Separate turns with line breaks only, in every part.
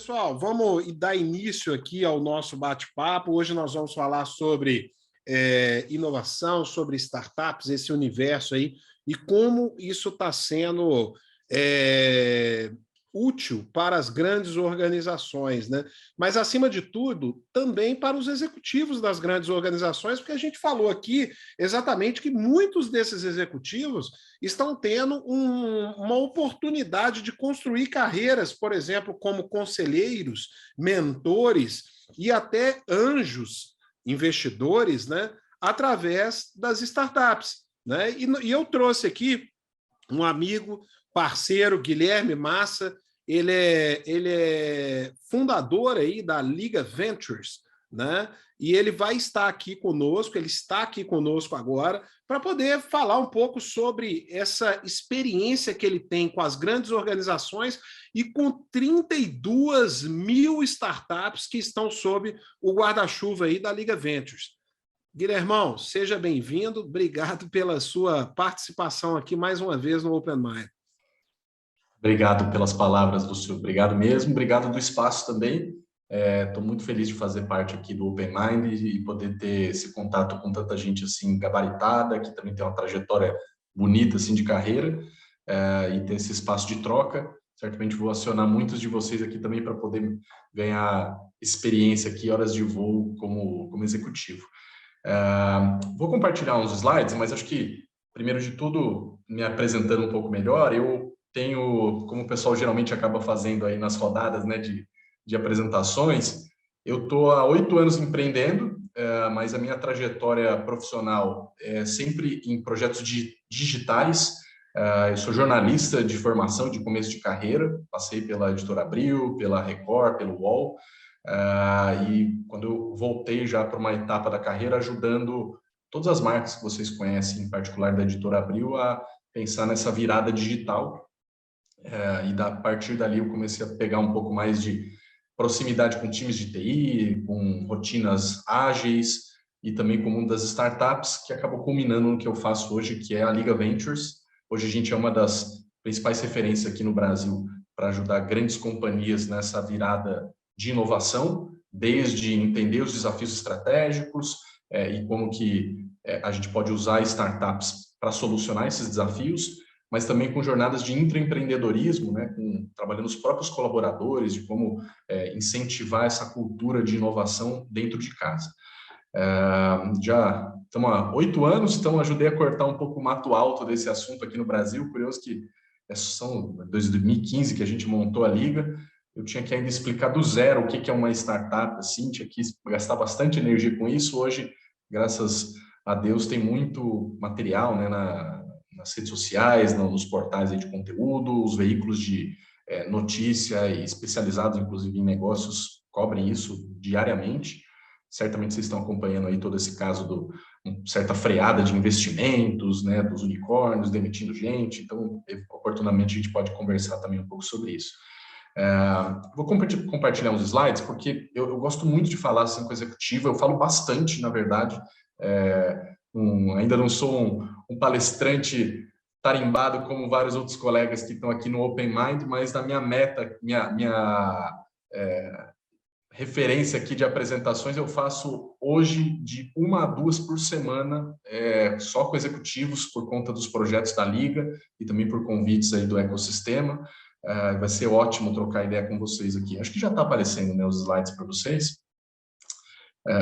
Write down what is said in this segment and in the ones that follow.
Pessoal, vamos dar início aqui ao nosso bate-papo. Hoje nós vamos falar sobre inovação, sobre startups, esse universo aí, e como isso está sendo útil para as grandes organizações, né? Mas, acima de tudo, também para os executivos das grandes organizações, porque a gente falou aqui exatamente que muitos desses executivos estão tendo uma oportunidade de construir carreiras, por exemplo, como conselheiros, mentores e até anjos investidores, né, através das startups, né? E eu trouxe aqui um amigo, parceiro, Guilherme Massa. Ele é fundador aí da Liga Ventures, né? E ele vai estar aqui conosco, ele está aqui conosco agora, para poder falar um pouco sobre essa experiência que ele tem com as grandes organizações e com 32 mil startups que estão sob o guarda-chuva aí da Liga Ventures. Guilhermão, seja bem-vindo, obrigado pela sua participação aqui mais uma vez no Open Mind.
Obrigado pelas palavras, Lúcio. Obrigado mesmo. Obrigado do espaço também. Estou muito feliz de fazer parte aqui do Open Mind e poder ter esse contato com tanta gente assim gabaritada, que também tem uma trajetória bonita assim de carreira, e ter esse espaço de troca. Certamente vou acionar muitos de vocês aqui também para poder ganhar experiência aqui, horas de voo como executivo. Vou compartilhar uns slides, mas acho que, primeiro de tudo, me apresentando um pouco melhor, eu tenho, como o pessoal geralmente acaba fazendo aí nas rodadas, né, de apresentações, eu estou há 8 anos empreendendo, mas a minha trajetória profissional é sempre em projetos digitais. Eu sou jornalista de formação, de começo de carreira, passei pela Editora Abril, pela Record, pelo UOL, e quando eu voltei já para uma etapa da carreira, ajudando todas as marcas que vocês conhecem, em particular da Editora Abril, a pensar nessa virada digital. E a partir dali eu comecei a pegar um pouco mais de proximidade com times de TI, com rotinas ágeis e também com o mundo das startups, que acabou culminando no que eu faço hoje, que é a Liga Ventures. Hoje a gente é uma das principais referências aqui no Brasil para ajudar grandes companhias nessa virada de inovação, desde entender os desafios estratégicos e como que a gente pode usar startups para solucionar esses desafios, mas também com jornadas de intraempreendedorismo, né, trabalhando os próprios colaboradores, de como incentivar essa cultura de inovação dentro de casa. Já estamos há 8 anos, então ajudei a cortar um pouco o mato alto desse assunto aqui no Brasil. Curioso que são desde 2015 que a gente montou a Liga. Eu tinha que ainda explicar do zero o que é uma startup, assim, tinha que gastar bastante energia com isso. Hoje, graças a Deus, tem muito material, né, nas redes sociais, nos portais aí de conteúdo, os veículos de notícia e especializados, inclusive, em negócios, cobrem isso diariamente. Certamente vocês estão acompanhando aí todo esse caso certa freada de investimentos, né, dos unicórnios, demitindo gente. Então, oportunamente, a gente pode conversar também um pouco sobre isso. Vou compartilhar uns slides, porque eu gosto muito de falar assim com executivo, eu falo bastante, na verdade. Ainda não sou um palestrante tarimbado como vários outros colegas que estão aqui no Open Mind, mas na minha meta, minha referência aqui de apresentações, eu faço hoje de 1 a 2 por semana, só com executivos, por conta dos projetos da Liga e também por convites aí do ecossistema. Vai ser ótimo trocar ideia com vocês aqui. Acho que já está aparecendo, né, os slides para vocês.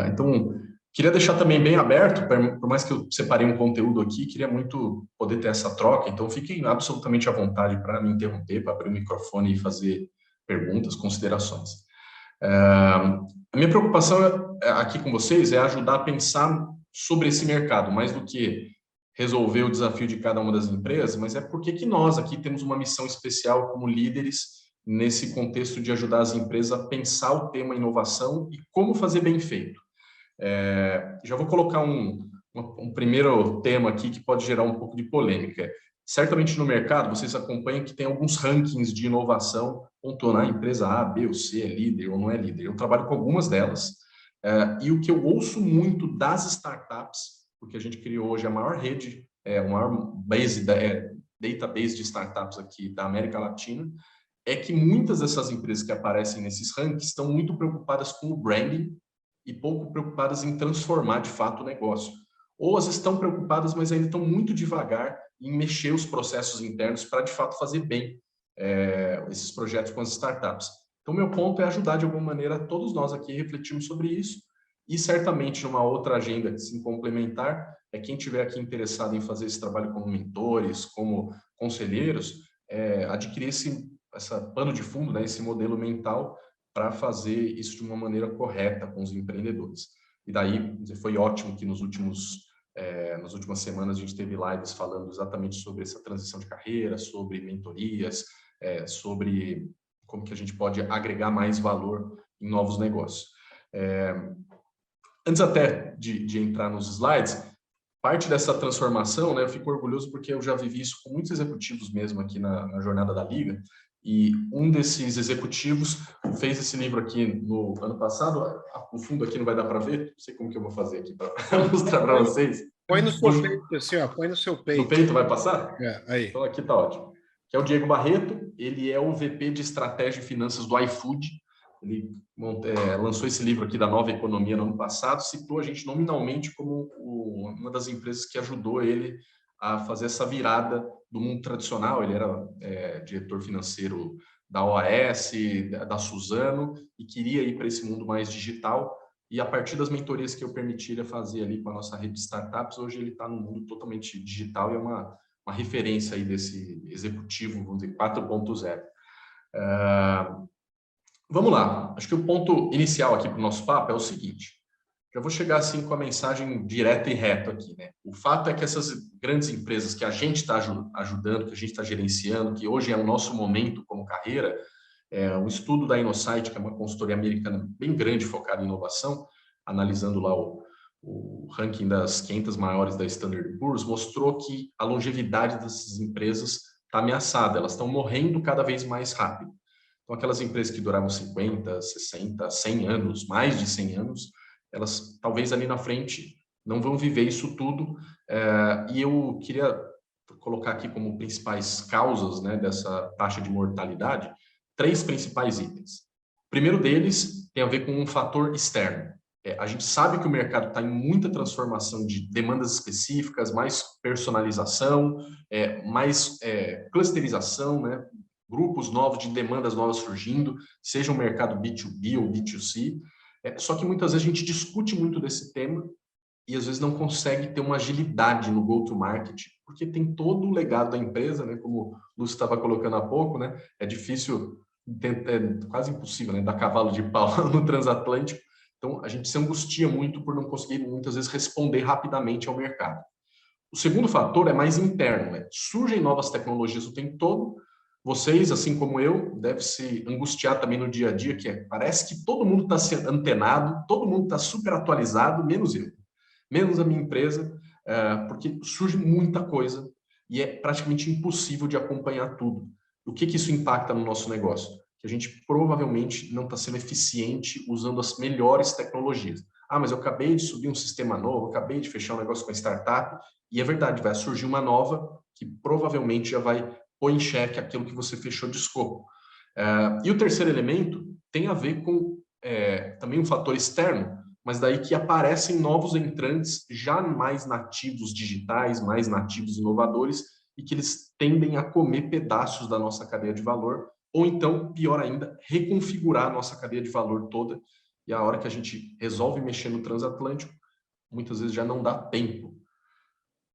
Então, queria deixar também bem aberto, por mais que eu separei um conteúdo aqui, queria muito poder ter essa troca, então fiquem absolutamente à vontade para me interromper, para abrir o microfone e fazer perguntas, considerações. A minha preocupação aqui com vocês é ajudar a pensar sobre esse mercado, mais do que resolver o desafio de cada uma das empresas, mas é porque que nós aqui temos uma missão especial como líderes nesse contexto de ajudar as empresas a pensar o tema inovação e como fazer bem feito. Já vou colocar um primeiro tema aqui que pode gerar um pouco de polêmica. Certamente no mercado vocês acompanham que tem alguns rankings de inovação pontuando a empresa A, B ou C é líder ou não é líder. Eu trabalho com algumas delas e o que eu ouço muito das startups, porque a gente criou hoje a maior rede, o maior database de startups aqui da América Latina, é que muitas dessas empresas que aparecem nesses rankings estão muito preocupadas com o branding e pouco preocupadas em transformar de fato o negócio. Ou elas estão preocupadas, mas ainda estão muito devagar em mexer os processos internos para de fato fazer bem esses projetos com as startups. Então, meu ponto é ajudar de alguma maneira todos nós aqui refletirmos sobre isso e certamente numa outra agenda assim, complementar, quem tiver aqui interessado em fazer esse trabalho como mentores, como conselheiros, adquirir essa pano de fundo, né, esse modelo mental para fazer isso de uma maneira correta com os empreendedores. E daí, foi ótimo que nas últimas semanas a gente teve lives falando exatamente sobre essa transição de carreira, sobre mentorias, sobre como que a gente pode agregar mais valor em novos negócios. Antes até de entrar nos slides, parte dessa transformação, né, eu fico orgulhoso porque eu já vivi isso com muitos executivos mesmo aqui na jornada da Liga, e um desses executivos fez esse livro aqui no ano passado. O fundo aqui não vai dar para ver, não sei como que eu vou fazer aqui para mostrar para vocês.
Põe no seu peito, assim, ó, põe no seu peito.
No peito vai passar?
Aí.
Então aqui tá ótimo. Que é o Diego Barreto, ele é o VP de Estratégia e Finanças do iFood. Ele lançou esse livro aqui da Nova Economia no ano passado, citou a gente nominalmente como uma das empresas que ajudou ele a fazer essa virada do mundo tradicional. Ele era diretor financeiro da OAS, da Suzano, e queria ir para esse mundo mais digital. E a partir das mentorias que eu permiti ele fazer ali com a nossa rede de startups, hoje ele está no mundo totalmente digital e é uma referência aí desse executivo, vamos dizer, 4.0. Vamos lá. Acho que o ponto inicial aqui para o nosso papo é o seguinte. Já vou chegar assim com a mensagem direta e reta aqui, né? O fato é que essas grandes empresas que a gente está ajudando, que a gente está gerenciando, que hoje é o nosso momento como carreira, um estudo da Innosight, que é uma consultoria americana bem grande focada em inovação, analisando lá o ranking das 500 maiores da Standard & Poor's, mostrou que a longevidade dessas empresas está ameaçada, elas estão morrendo cada vez mais rápido. Então, aquelas empresas que duravam 50, 60, 100 anos, mais de 100 anos, elas talvez ali na frente não vão viver isso tudo. E eu queria colocar aqui como principais causas, né, dessa taxa de mortalidade, 3 principais itens. O primeiro deles tem a ver com um fator externo. A gente sabe que o mercado está em muita transformação de demandas específicas, mais personalização, mais clusterização, né? Grupos novos de demandas novas surgindo, seja o mercado B2B ou B2C. Só que muitas vezes a gente discute muito desse tema e às vezes não consegue ter uma agilidade no go-to-market, porque tem todo o legado da empresa, né? Como o Lúcio estava colocando há pouco, né? É difícil, é quase impossível, né? Dar cavalo de pau no transatlântico. Então, a gente se angustia muito por não conseguir, muitas vezes, responder rapidamente ao mercado. O segundo fator é mais interno, né? Surgem novas tecnologias o tempo todo. Vocês, assim como eu, devem se angustiar também no dia a dia, parece que todo mundo está antenado, todo mundo está super atualizado, menos eu, menos a minha empresa, porque surge muita coisa e é praticamente impossível de acompanhar tudo. O que isso impacta no nosso negócio? Que a gente provavelmente não está sendo eficiente usando as melhores tecnologias. Mas eu acabei de subir um sistema novo, acabei de fechar um negócio com a startup, e é verdade, vai surgir uma nova que provavelmente já vai pôr em xeque aquilo que você fechou de escopo. E o terceiro elemento tem a ver com também um fator externo, mas daí que aparecem novos entrantes já mais nativos digitais, mais nativos inovadores, e que eles tendem a comer pedaços da nossa cadeia de valor, ou então, pior ainda, reconfigurar a nossa cadeia de valor toda, e a hora que a gente resolve mexer no transatlântico, muitas vezes já não dá tempo.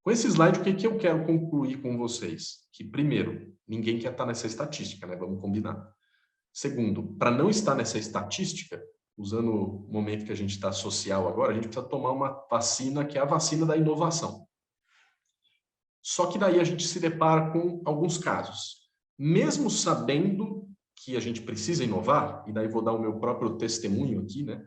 Com esse slide, o que eu quero concluir com vocês? Que, primeiro, ninguém quer estar nessa estatística, né? Vamos combinar. Segundo, para não estar nessa estatística, usando o momento que a gente está social agora, a gente precisa tomar uma vacina que é a vacina da inovação. Só que daí a gente se depara com alguns casos. Mesmo sabendo que a gente precisa inovar, e daí vou dar o meu próprio testemunho aqui, né?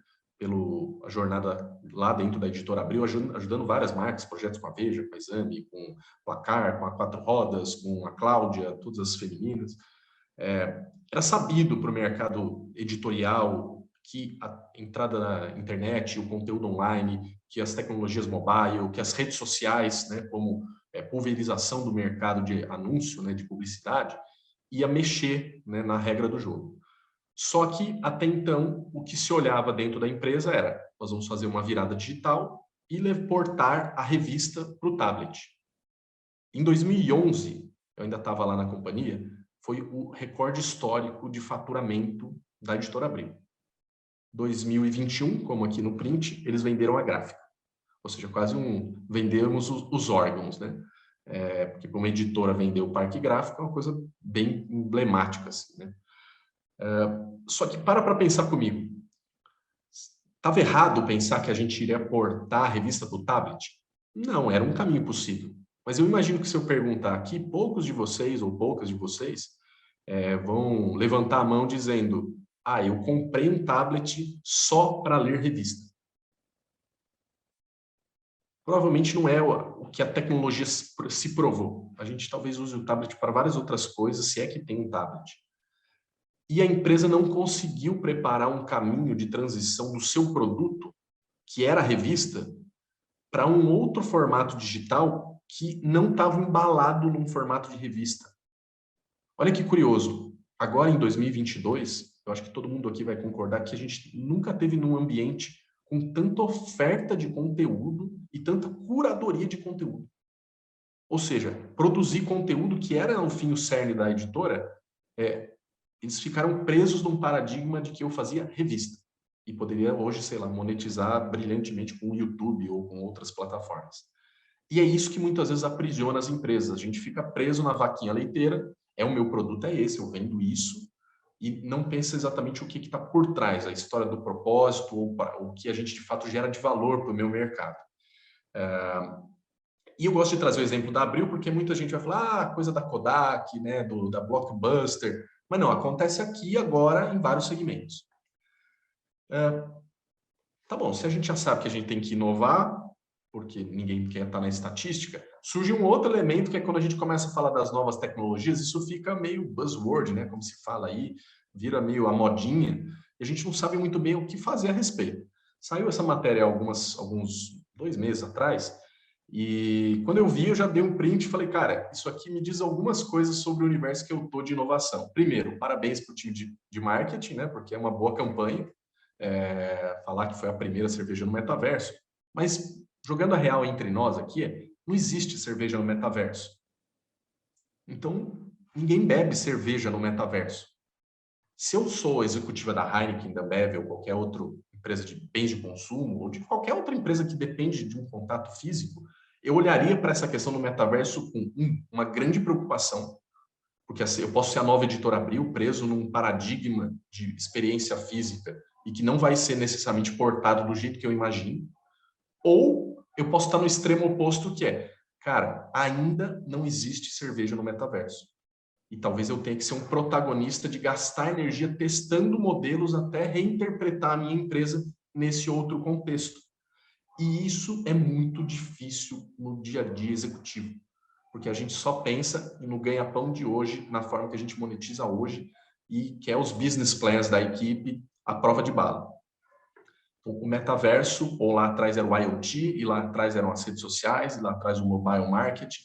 A jornada lá dentro da Editora Abril, ajudando várias marcas, projetos com a Veja, com a Exame, com o Placar, com a Quatro Rodas, com a Cláudia, todas as femininas. Era sabido para o mercado editorial que a entrada na internet, o conteúdo online, que as tecnologias mobile, que as redes sociais, né, como pulverização do mercado de anúncio, né, de publicidade, ia mexer, né, na regra do jogo. Só que, até então, o que se olhava dentro da empresa era: nós vamos fazer uma virada digital e portar a revista para o tablet. Em 2011, eu ainda estava lá na companhia, foi o recorde histórico de faturamento da Editora Abril. 2021, como aqui no print, eles venderam a gráfica. Ou seja, quase vendemos os órgãos, né? Porque para uma editora vender o parque gráfico é uma coisa bem emblemática, assim, né? Só que para pensar comigo. Estava errado pensar que a gente iria portar a revista para o tablet? Não, era um caminho possível. Mas eu imagino que se eu perguntar aqui, poucos de vocês ou poucas de vocês vão levantar a mão dizendo: ah, eu comprei um tablet só para ler revista. Provavelmente não é o que a tecnologia se provou. A gente talvez use o tablet para várias outras coisas, se é que tem um tablet. E a empresa não conseguiu preparar um caminho de transição do seu produto, que era a revista, para um outro formato digital que não estava embalado num formato de revista. Olha que curioso. Agora, em 2022, eu acho que todo mundo aqui vai concordar que a gente nunca teve num ambiente com tanta oferta de conteúdo e tanta curadoria de conteúdo. Ou seja, produzir conteúdo, que era, no fim, o cerne da editora, eles ficaram presos num paradigma de que eu fazia revista. E poderia hoje, sei lá, monetizar brilhantemente com o YouTube ou com outras plataformas. E é isso que muitas vezes aprisiona as empresas. A gente fica preso na vaquinha leiteira: o meu produto é esse, eu vendo isso, e não pensa exatamente o que está por trás, a história do propósito, ou o que a gente de fato gera de valor para o meu mercado. E eu gosto de trazer o exemplo da Abril, porque muita gente vai falar, coisa da Kodak, né, da Blockbuster, mas não, acontece aqui agora em vários segmentos. Tá bom, se a gente já sabe que a gente tem que inovar, porque ninguém quer estar na estatística, surge um outro elemento, que é quando a gente começa a falar das novas tecnologias, isso fica meio buzzword, né, como se fala aí, vira meio a modinha, e a gente não sabe muito bem o que fazer a respeito. Saiu essa matéria alguns 2 meses atrás, e quando eu vi, eu já dei um print e falei: cara, isso aqui me diz algumas coisas sobre o universo que eu estou de inovação. Primeiro, parabéns para o time de marketing, né, porque é uma boa campanha, falar que foi a primeira cerveja no metaverso, mas jogando a real entre nós aqui, não existe cerveja no metaverso. Então, ninguém bebe cerveja no metaverso. Se eu sou executiva da Heineken, da Bev ou qualquer outra empresa de bens de consumo, ou de qualquer outra empresa que depende de um contato físico, eu olharia para essa questão do metaverso com uma grande preocupação, porque assim, eu posso ser a nova editora Abril, preso num paradigma de experiência física e que não vai ser necessariamente portado do jeito que eu imagino, ou eu posso estar no extremo oposto, que é: cara, ainda não existe cerveja no metaverso. E talvez eu tenha que ser um protagonista de gastar energia testando modelos até reinterpretar a minha empresa nesse outro contexto. E isso é muito difícil no dia a dia executivo, porque a gente só pensa no ganha-pão de hoje, na forma que a gente monetiza hoje, e quer os business plans da equipe à prova de bala. O metaverso, ou lá atrás era o IoT, e lá atrás eram as redes sociais, e lá atrás o mobile marketing,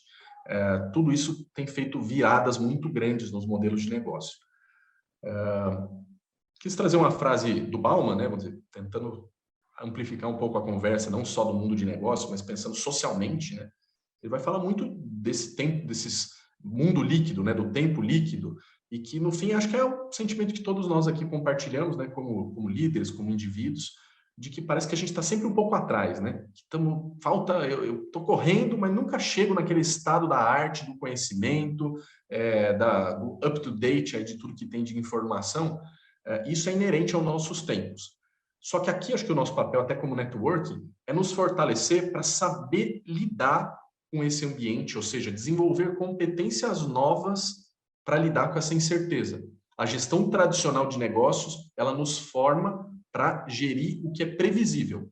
tudo isso tem feito viradas muito grandes nos modelos de negócio. Quis trazer uma frase do Bauman, né, vamos dizer, tentando amplificar um pouco a conversa, não só do mundo de negócio, mas pensando socialmente, né? Ele vai falar muito desse tempo, desses mundo líquido, né, do tempo líquido, e que no fim acho que é o sentimento que todos nós aqui compartilhamos, né, como líderes, como indivíduos, de que parece que a gente está sempre um pouco atrás, né? Eu estou correndo, mas nunca chego naquele estado da arte, do conhecimento, do up-to-date de tudo que tem de informação. Isso é inerente aos nossos tempos. Só que aqui acho que o nosso papel, até como networking, é nos fortalecer para saber lidar com esse ambiente, ou seja, desenvolver competências novas para lidar com essa incerteza. A gestão tradicional de negócios, ela nos forma para gerir o que é previsível.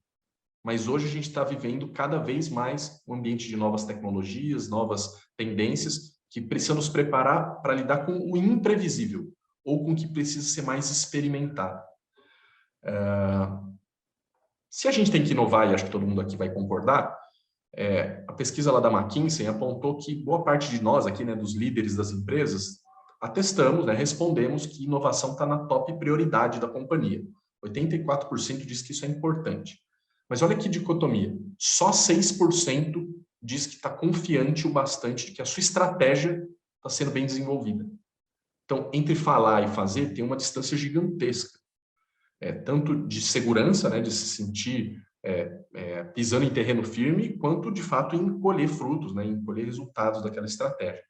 Mas hoje a gente está vivendo cada vez mais um ambiente de novas tecnologias, novas tendências, que precisa nos preparar para lidar com o imprevisível, ou com o que precisa ser mais experimentado. Se a gente tem que inovar, e acho que todo mundo aqui vai concordar, a pesquisa lá da McKinsey apontou que boa parte de nós aqui, né, dos líderes das empresas, atestamos, né, respondemos que inovação está na top prioridade da companhia. 84% diz que isso é importante. Mas olha que dicotomia, só 6% diz que está confiante o bastante de que a sua estratégia está sendo bem desenvolvida. Então, entre falar e fazer, tem uma distância gigantesca. Tanto de segurança, né, de se sentir pisando em terreno firme, quanto, de fato, em colher frutos, né, em colher resultados daquela estratégia.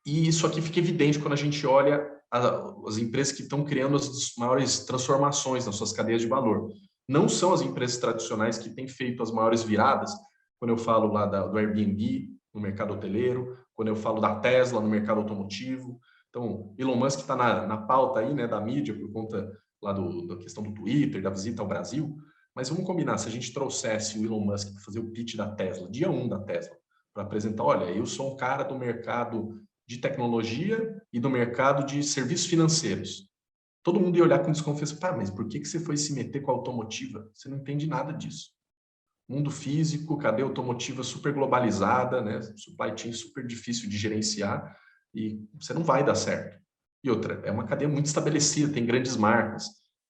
E isso aqui fica evidente quando a gente olha as empresas que estão criando as maiores transformações nas suas cadeias de valor. Não são as empresas tradicionais que têm feito as maiores viradas, quando eu falo lá do Airbnb, no mercado hoteleiro, quando eu falo da Tesla, no mercado automotivo. Então, Elon Musk está na pauta aí, né, da mídia, por conta lá da questão do Twitter, da visita ao Brasil. Mas vamos combinar, se a gente trouxesse o Elon Musk para fazer o pitch da Tesla, dia 1 da Tesla, para apresentar, olha, eu sou um cara do mercado de tecnologia e do mercado de serviços financeiros. Todo mundo ia olhar com desconfiança, tá, mas por que você foi se meter com a automotiva? Você não entende nada disso. Mundo físico, cadeia automotiva super globalizada, né? Supply chain super difícil de gerenciar e você não vai dar certo. E outra, é uma cadeia muito estabelecida, tem grandes marcas.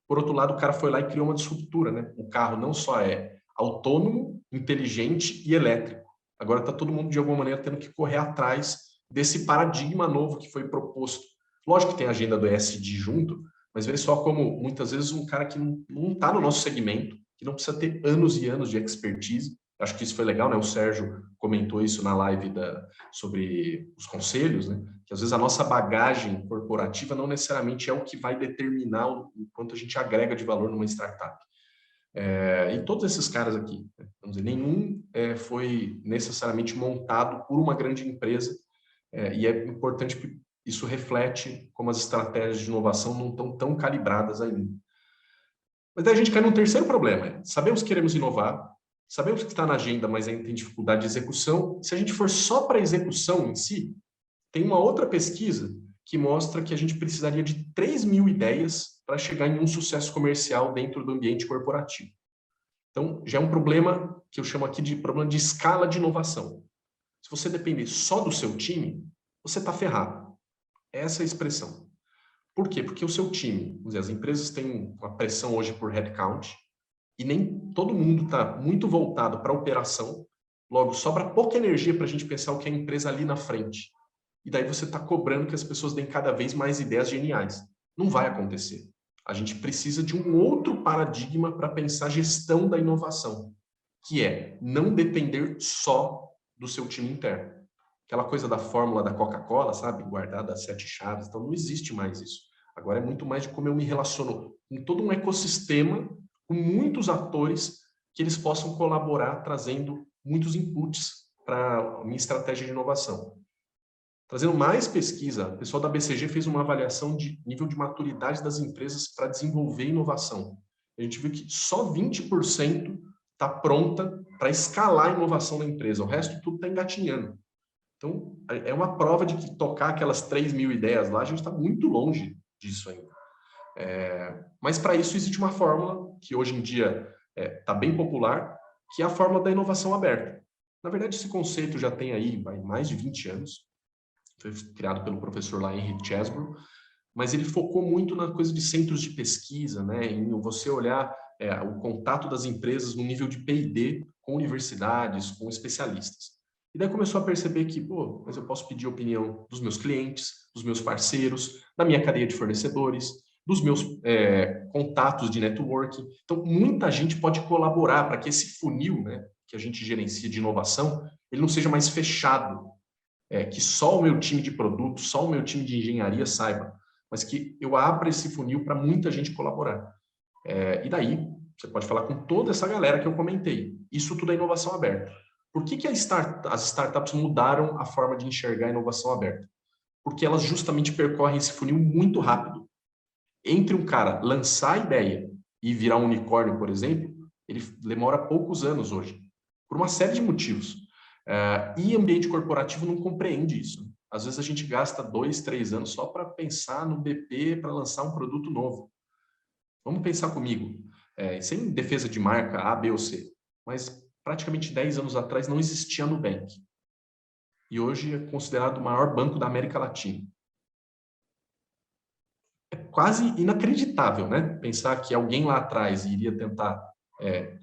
Por outro lado, o cara foi lá e criou uma disruptura, né? O carro não só é autônomo, inteligente e elétrico. Agora está todo mundo, de alguma maneira, tendo que correr atrás desse paradigma novo que foi proposto. Lógico que tem a agenda do ESG junto, mas vê só como, muitas vezes, um cara que não está no nosso segmento, que não precisa ter anos e anos de expertise. Acho que isso foi legal, né? O Sérgio comentou isso na live sobre os conselhos, né? Que às vezes a nossa bagagem corporativa não necessariamente é o que vai determinar o quanto a gente agrega de valor numa startup. E todos esses caras aqui, né? Vamos dizer, nenhum foi necessariamente montado por uma grande empresa, e é importante que isso reflete como as estratégias de inovação não estão tão calibradas ainda. Mas daí a gente cai num terceiro problema. Sabemos que queremos inovar, sabemos que está na agenda, mas ainda tem dificuldade de execução. Se a gente for só para a execução em si, tem uma outra pesquisa que mostra que a gente precisaria de 3.000 ideias para chegar em um sucesso comercial dentro do ambiente corporativo. Então, já é um problema que eu chamo aqui de problema de escala de inovação. Se você depender só do seu time, você está ferrado. Essa é a expressão. Por quê? Porque o seu time, vamos dizer, as empresas têm uma pressão hoje por headcount e nem todo mundo está muito voltado para a operação, logo sobra pouca energia para a gente pensar o que é a empresa ali na frente. E daí você está cobrando que as pessoas deem cada vez mais ideias geniais. Não vai acontecer. A gente precisa de um outro paradigma para pensar a gestão da inovação, que é não depender só do seu time interno. Aquela coisa da fórmula da Coca-Cola, sabe? Guardada as 7 chaves. Então, não existe mais isso. Agora é muito mais de como eu me relaciono com todo um ecossistema, com muitos atores que eles possam colaborar, trazendo muitos inputs para a minha estratégia de inovação. Trazendo mais pesquisa, o pessoal da BCG fez uma avaliação de nível de maturidade das empresas para desenvolver inovação. A gente viu que só 20% está pronta para escalar a inovação da empresa. O resto tudo está engatinhando. Então, é uma prova de que tocar aquelas 3.000 ideias lá, a gente está muito longe disso ainda. Mas para isso existe uma fórmula que hoje em dia está bem popular, que é a fórmula da inovação aberta. Na verdade, esse conceito já tem aí mais de 20 anos. Foi criado pelo professor lá, Henry Chesbrough, mas ele focou muito na coisa de centros de pesquisa, né, em você olhar o contato das empresas no nível de P&D com universidades, com especialistas. E daí começou a perceber que, mas eu posso pedir a opinião dos meus clientes, dos meus parceiros, da minha cadeia de fornecedores, dos meus contatos de networking. Então, muita gente pode colaborar para que esse funil, né, que a gente gerencia de inovação, ele não seja mais fechado, que só o meu time de produto, só o meu time de engenharia saiba, mas que eu abra esse funil para muita gente colaborar. E daí, você pode falar com toda essa galera que eu comentei. Isso tudo é inovação aberta. Por que as startups mudaram a forma de enxergar a inovação aberta? Porque elas justamente percorrem esse funil muito rápido. Entre um cara lançar a ideia e virar um unicórnio, por exemplo, ele demora poucos anos hoje, por uma série de motivos. E ambiente corporativo não compreende isso. Às vezes a gente gasta 2, 3 anos só para pensar no BP para lançar um produto novo. Vamos pensar comigo, sem defesa de marca A, B ou C, mas praticamente 10 anos atrás não existia Nubank. e hoje é considerado o maior banco da América Latina. É quase inacreditável, né? Pensar que alguém lá atrás iria tentar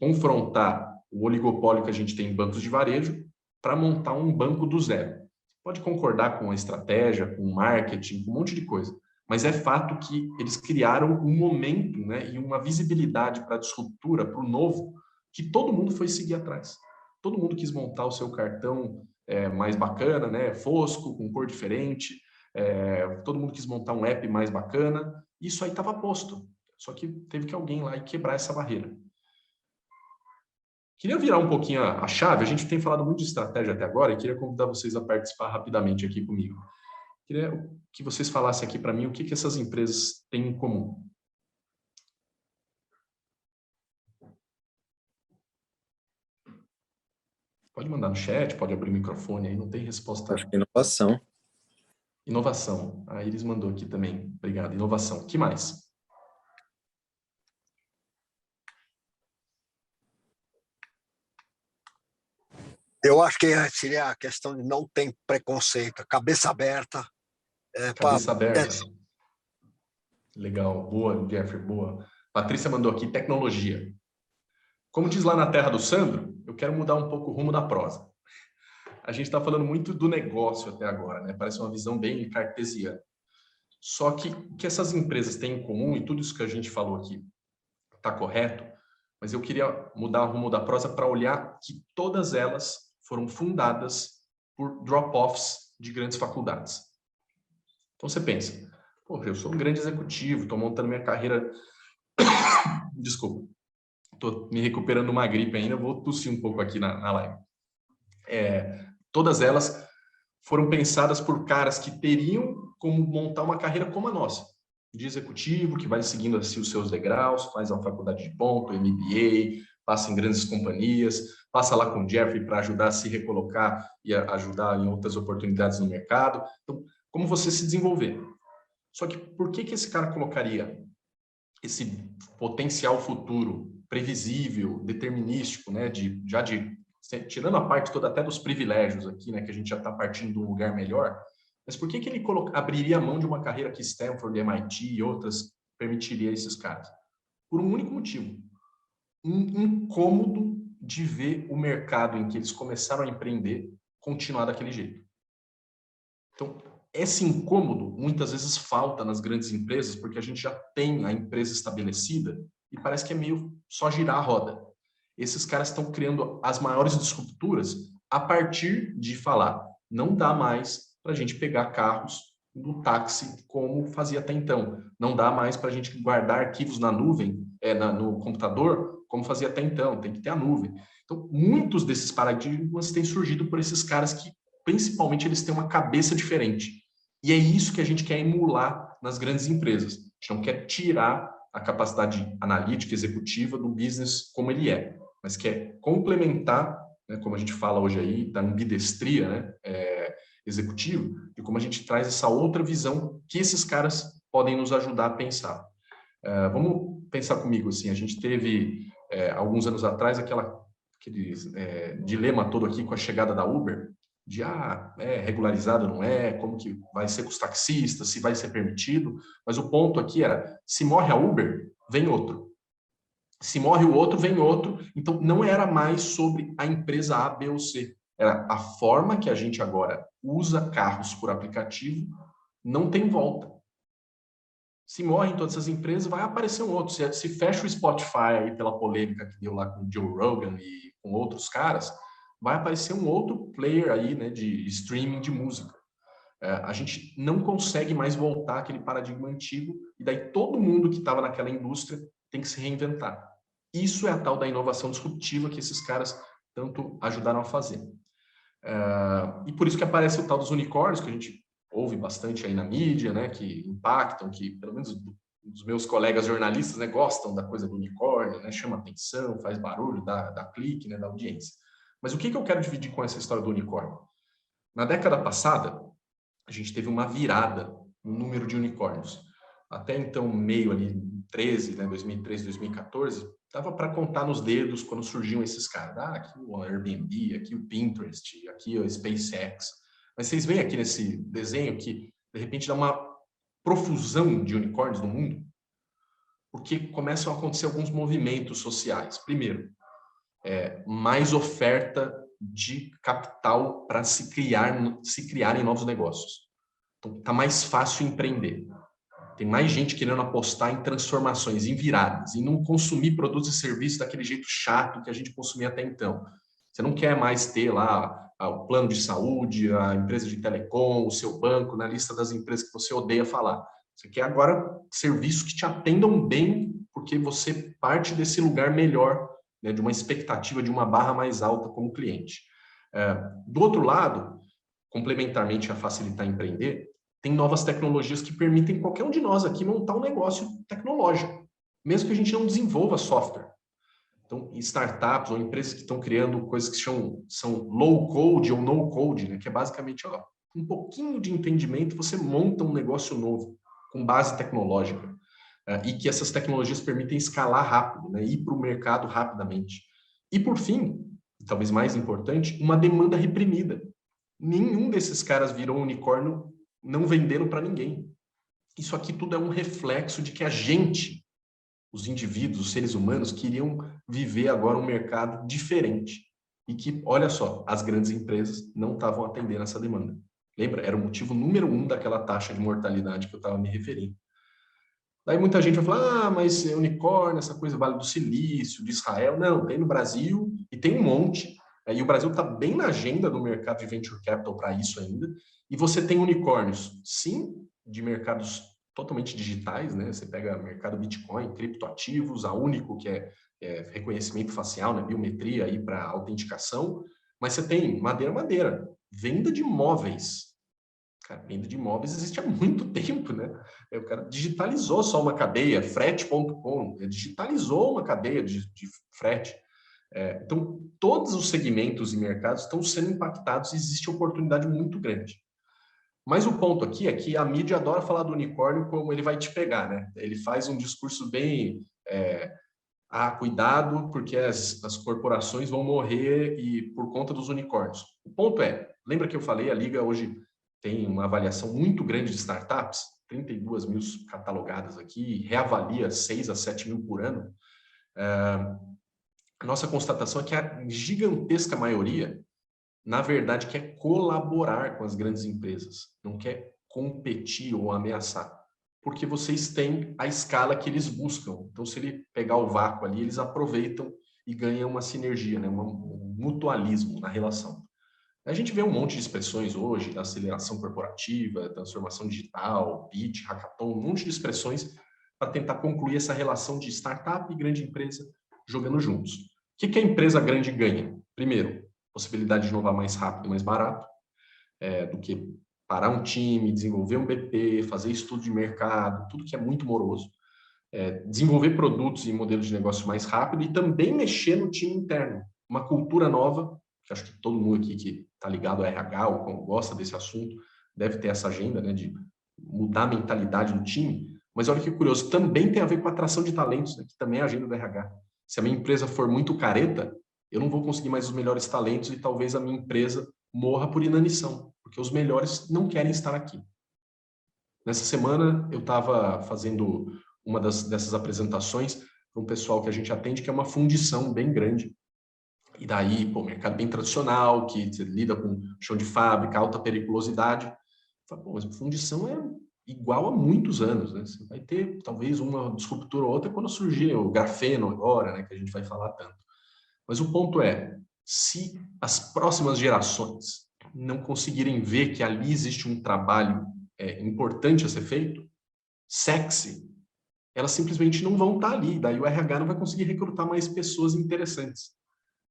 confrontar o oligopólio que a gente tem em bancos de varejo para montar um banco do zero. Pode concordar com a estratégia, com o marketing, com um monte de coisa, mas é fato que eles criaram um momento, né, e uma visibilidade para a disruptura, para o novo, que todo mundo foi seguir atrás. Todo mundo quis montar o seu cartão mais bacana, né, fosco, com cor diferente, todo mundo quis montar um app mais bacana, isso aí estava posto, só que teve que alguém lá e quebrar essa barreira. Queria virar um pouquinho a chave, a gente tem falado muito de estratégia até agora e queria convidar vocês a participar rapidamente aqui comigo. Queria que vocês falassem aqui para mim o que essas empresas têm em comum. Pode mandar no chat, pode abrir o microfone aí, não tem resposta.
Acho que inovação.
Inovação. A Iris mandou aqui também. Obrigado. Inovação. Que mais?
Eu acho que seria a questão de não ter preconceito, cabeça aberta.
Cabeça aberta. Legal. Boa, Jeffrey, boa. Patrícia mandou aqui tecnologia. Como diz lá na terra do Sandro, eu quero mudar um pouco o rumo da prosa. A gente está falando muito do negócio até agora, né? Parece uma visão bem cartesiana. Só que o que essas empresas têm em comum, e tudo isso que a gente falou aqui está correto, mas eu queria mudar o rumo da prosa para olhar que todas elas foram fundadas por drop-offs de grandes faculdades. Então você pensa, pô, eu sou um grande executivo, estou montando minha carreira... Desculpa, estou me recuperando uma gripe ainda, vou tossir um pouco aqui na live. Todas elas foram pensadas por caras que teriam como montar uma carreira como a nossa, de executivo, que vai seguindo assim os seus degraus, faz a faculdade de ponto, MBA, passa em grandes companhias, passa lá com o Jeffrey para ajudar a se recolocar e a ajudar em outras oportunidades no mercado. Então, como você se desenvolver? Só que por que esse cara colocaria esse potencial futuro previsível, determinístico, né, tirando a parte toda até dos privilégios aqui, né, que a gente já está partindo de um lugar melhor, mas por que ele abriria a mão de uma carreira que Stanford, MIT e outras permitiria a esses caras? Por um único motivo. Um incômodo de ver o mercado em que eles começaram a empreender continuar daquele jeito. Então, esse incômodo muitas vezes falta nas grandes empresas, porque a gente já tem a empresa estabelecida e parece que é meio só girar a roda. Esses caras estão criando as maiores disrupturas a partir de falar, não dá mais para a gente pegar carros do táxi como fazia até então. Não dá mais para a gente guardar arquivos na nuvem, no computador, como fazia até então. Tem que ter a nuvem. Então, muitos desses paradigmas têm surgido por esses caras que, principalmente, eles têm uma cabeça diferente. E é isso que a gente quer emular nas grandes empresas. A gente não quer tirar a capacidade analítica, executiva do business como ele é, mas quer complementar, né, como a gente fala hoje aí, da ambidestria, né, executivo, e como a gente traz essa outra visão que esses caras podem nos ajudar a pensar. Vamos pensar comigo, assim, a gente teve, alguns anos atrás, aquele dilema todo aqui com a chegada da Uber, de regularizado, não é, como que vai ser com os taxistas, se vai ser permitido, mas o ponto aqui era, se morre a Uber, vem outro. Se morre o outro, vem outro. Então, não era mais sobre a empresa A, B ou C. Era a forma que a gente agora usa carros por aplicativo, não tem volta. Se morrem todas essas empresas, vai aparecer um outro. Se fecha o Spotify aí pela polêmica que deu lá com o Joe Rogan e com outros caras, vai aparecer um outro player aí, né, de streaming de música. A gente não consegue mais voltar àquele paradigma antigo e daí todo mundo que estava naquela indústria tem que se reinventar. Isso é a tal da inovação disruptiva que esses caras tanto ajudaram a fazer. E por isso que aparece o tal dos unicórnios, que a gente ouve bastante aí na mídia, né, que impactam, que pelo menos os meus colegas jornalistas, né, gostam da coisa do unicórnio, né, chama atenção, faz barulho, dá clique, né, dá audiência. Mas o que eu quero dividir com essa história do unicórnio? Na década passada, a gente teve uma virada no número de unicórnios. Até então, meio ali, 13, né, 2013, 2014, dava para contar nos dedos quando surgiam esses caras. Aqui o Airbnb, aqui o Pinterest, aqui o SpaceX. Mas vocês veem aqui nesse desenho que, de repente, dá uma profusão de unicórnios no mundo, porque começam a acontecer alguns movimentos sociais. Primeiro, mais oferta de capital para se criarem novos negócios. Então, está mais fácil empreender. Tem mais gente querendo apostar em transformações, em viradas, e não consumir produtos e serviços daquele jeito chato que a gente consumia até então. Você não quer mais ter lá o plano de saúde, a empresa de telecom, o seu banco, na lista das empresas que você odeia falar. Você quer agora serviços que te atendam bem, porque você parte desse lugar melhor, né, de uma expectativa de uma barra mais alta como cliente. Do outro lado, complementarmente a facilitar empreender, tem novas tecnologias que permitem qualquer um de nós aqui montar um negócio tecnológico, mesmo que a gente não desenvolva software. Então, startups ou empresas que estão criando coisas que são low code ou no code, né, que é basicamente um pouquinho de entendimento, você monta um negócio novo com base tecnológica, e que essas tecnologias permitem escalar rápido, né, ir para o mercado rapidamente. E, por fim, talvez mais importante, uma demanda reprimida. Nenhum desses caras virou um unicórnio não vendendo para ninguém. Isso aqui tudo é um reflexo de que a gente, os indivíduos, os seres humanos, queriam viver agora um mercado diferente. E que, olha só, as grandes empresas não estavam atendendo essa demanda. Lembra? Era o motivo número 1 daquela taxa de mortalidade que eu estava me referindo. Daí muita gente vai falar, mas unicórnio, essa coisa Vale do Silício, de Israel. Não, tem no Brasil e tem um monte. E o Brasil está bem na agenda do mercado de venture capital para isso ainda. E você tem unicórnios, sim, de mercados totalmente digitais, né? Você pega mercado Bitcoin, criptoativos, a Único, que é reconhecimento facial, né? Biometria aí para autenticação. Mas você tem madeira, venda de imóveis. Cara, venda de imóveis existe há muito tempo, né? O cara digitalizou só uma cadeia, frete.com, digitalizou uma cadeia de frete. Então, todos os segmentos e mercados estão sendo impactados e existe oportunidade muito grande. Mas o ponto aqui é que a mídia adora falar do unicórnio como ele vai te pegar, né? Ele faz um discurso bem... cuidado, porque as corporações vão morrer e por conta dos unicórnios. O ponto lembra que eu falei, a Liga hoje tem uma avaliação muito grande de startups, 32 mil catalogadas aqui, reavalia 6 a 7 mil por ano. A nossa constatação é que a gigantesca maioria, na verdade, quer colaborar com as grandes empresas, não quer competir ou ameaçar, porque vocês têm a escala que eles buscam. Então, se ele pegar o vácuo ali, eles aproveitam e ganham uma sinergia, né? Um mutualismo na relação. A gente vê um monte de expressões hoje, da aceleração corporativa, transformação digital, pitch, hackathon, um monte de expressões para tentar concluir essa relação de startup e grande empresa jogando juntos. O que a empresa grande ganha? Primeiro, possibilidade de inovar mais rápido e mais barato, do que parar um time, desenvolver um BP, fazer estudo de mercado, tudo que é muito moroso. Desenvolver produtos e modelos de negócio mais rápido e também mexer no time interno. Uma cultura nova, que acho que todo mundo aqui que está ligado ao RH ou gosta desse assunto deve ter essa agenda, né, de mudar a mentalidade do time. Mas olha que curioso, também tem a ver com a atração de talentos, né, que também é a agenda do RH. Se a minha empresa for muito careta, eu não vou conseguir mais os melhores talentos e talvez a minha empresa morra por inanição, porque os melhores não querem estar aqui. Nessa semana, eu estava fazendo uma dessas apresentações para um pessoal que a gente atende, que é uma fundição bem grande. E daí, mercado bem tradicional, que você lida com chão de fábrica, alta periculosidade. Mas fundição é igual há muitos anos, né? Você vai ter, talvez, uma disruptura ou outra quando surgir o grafeno agora, né? Que a gente vai falar tanto. Mas o ponto se as próximas gerações não conseguirem ver que ali existe um trabalho importante a ser feito, sexy, elas simplesmente não vão estar ali. Daí o RH não vai conseguir recrutar mais pessoas interessantes.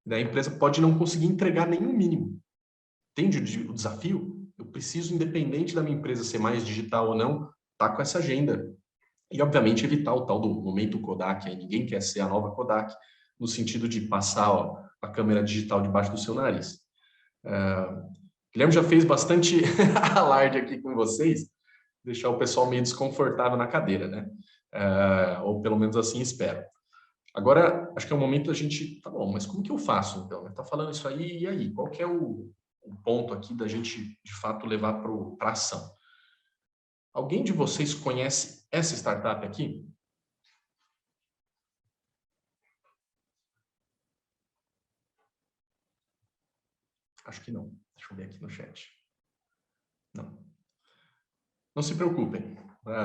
Daí a empresa pode não conseguir entregar nenhum mínimo. Entende o desafio? Eu preciso, independente da minha empresa ser mais digital ou não, estar com essa agenda. E, obviamente, evitar o tal do momento Kodak. Aí ninguém quer ser a nova Kodak, no sentido de passar a câmera digital debaixo do seu nariz. Guilherme já fez bastante alarde aqui com vocês, deixar o pessoal meio desconfortável na cadeira, né? Ou pelo menos assim espero. Agora, acho que é o momento da gente... Tá bom, mas como que eu faço, então? Tá falando isso aí, e aí? Qual que é o ponto aqui da gente, de fato, levar para a ação. Alguém de vocês conhece essa startup aqui? Acho que não. Deixa eu ver aqui no chat. Não. Não se preocupem.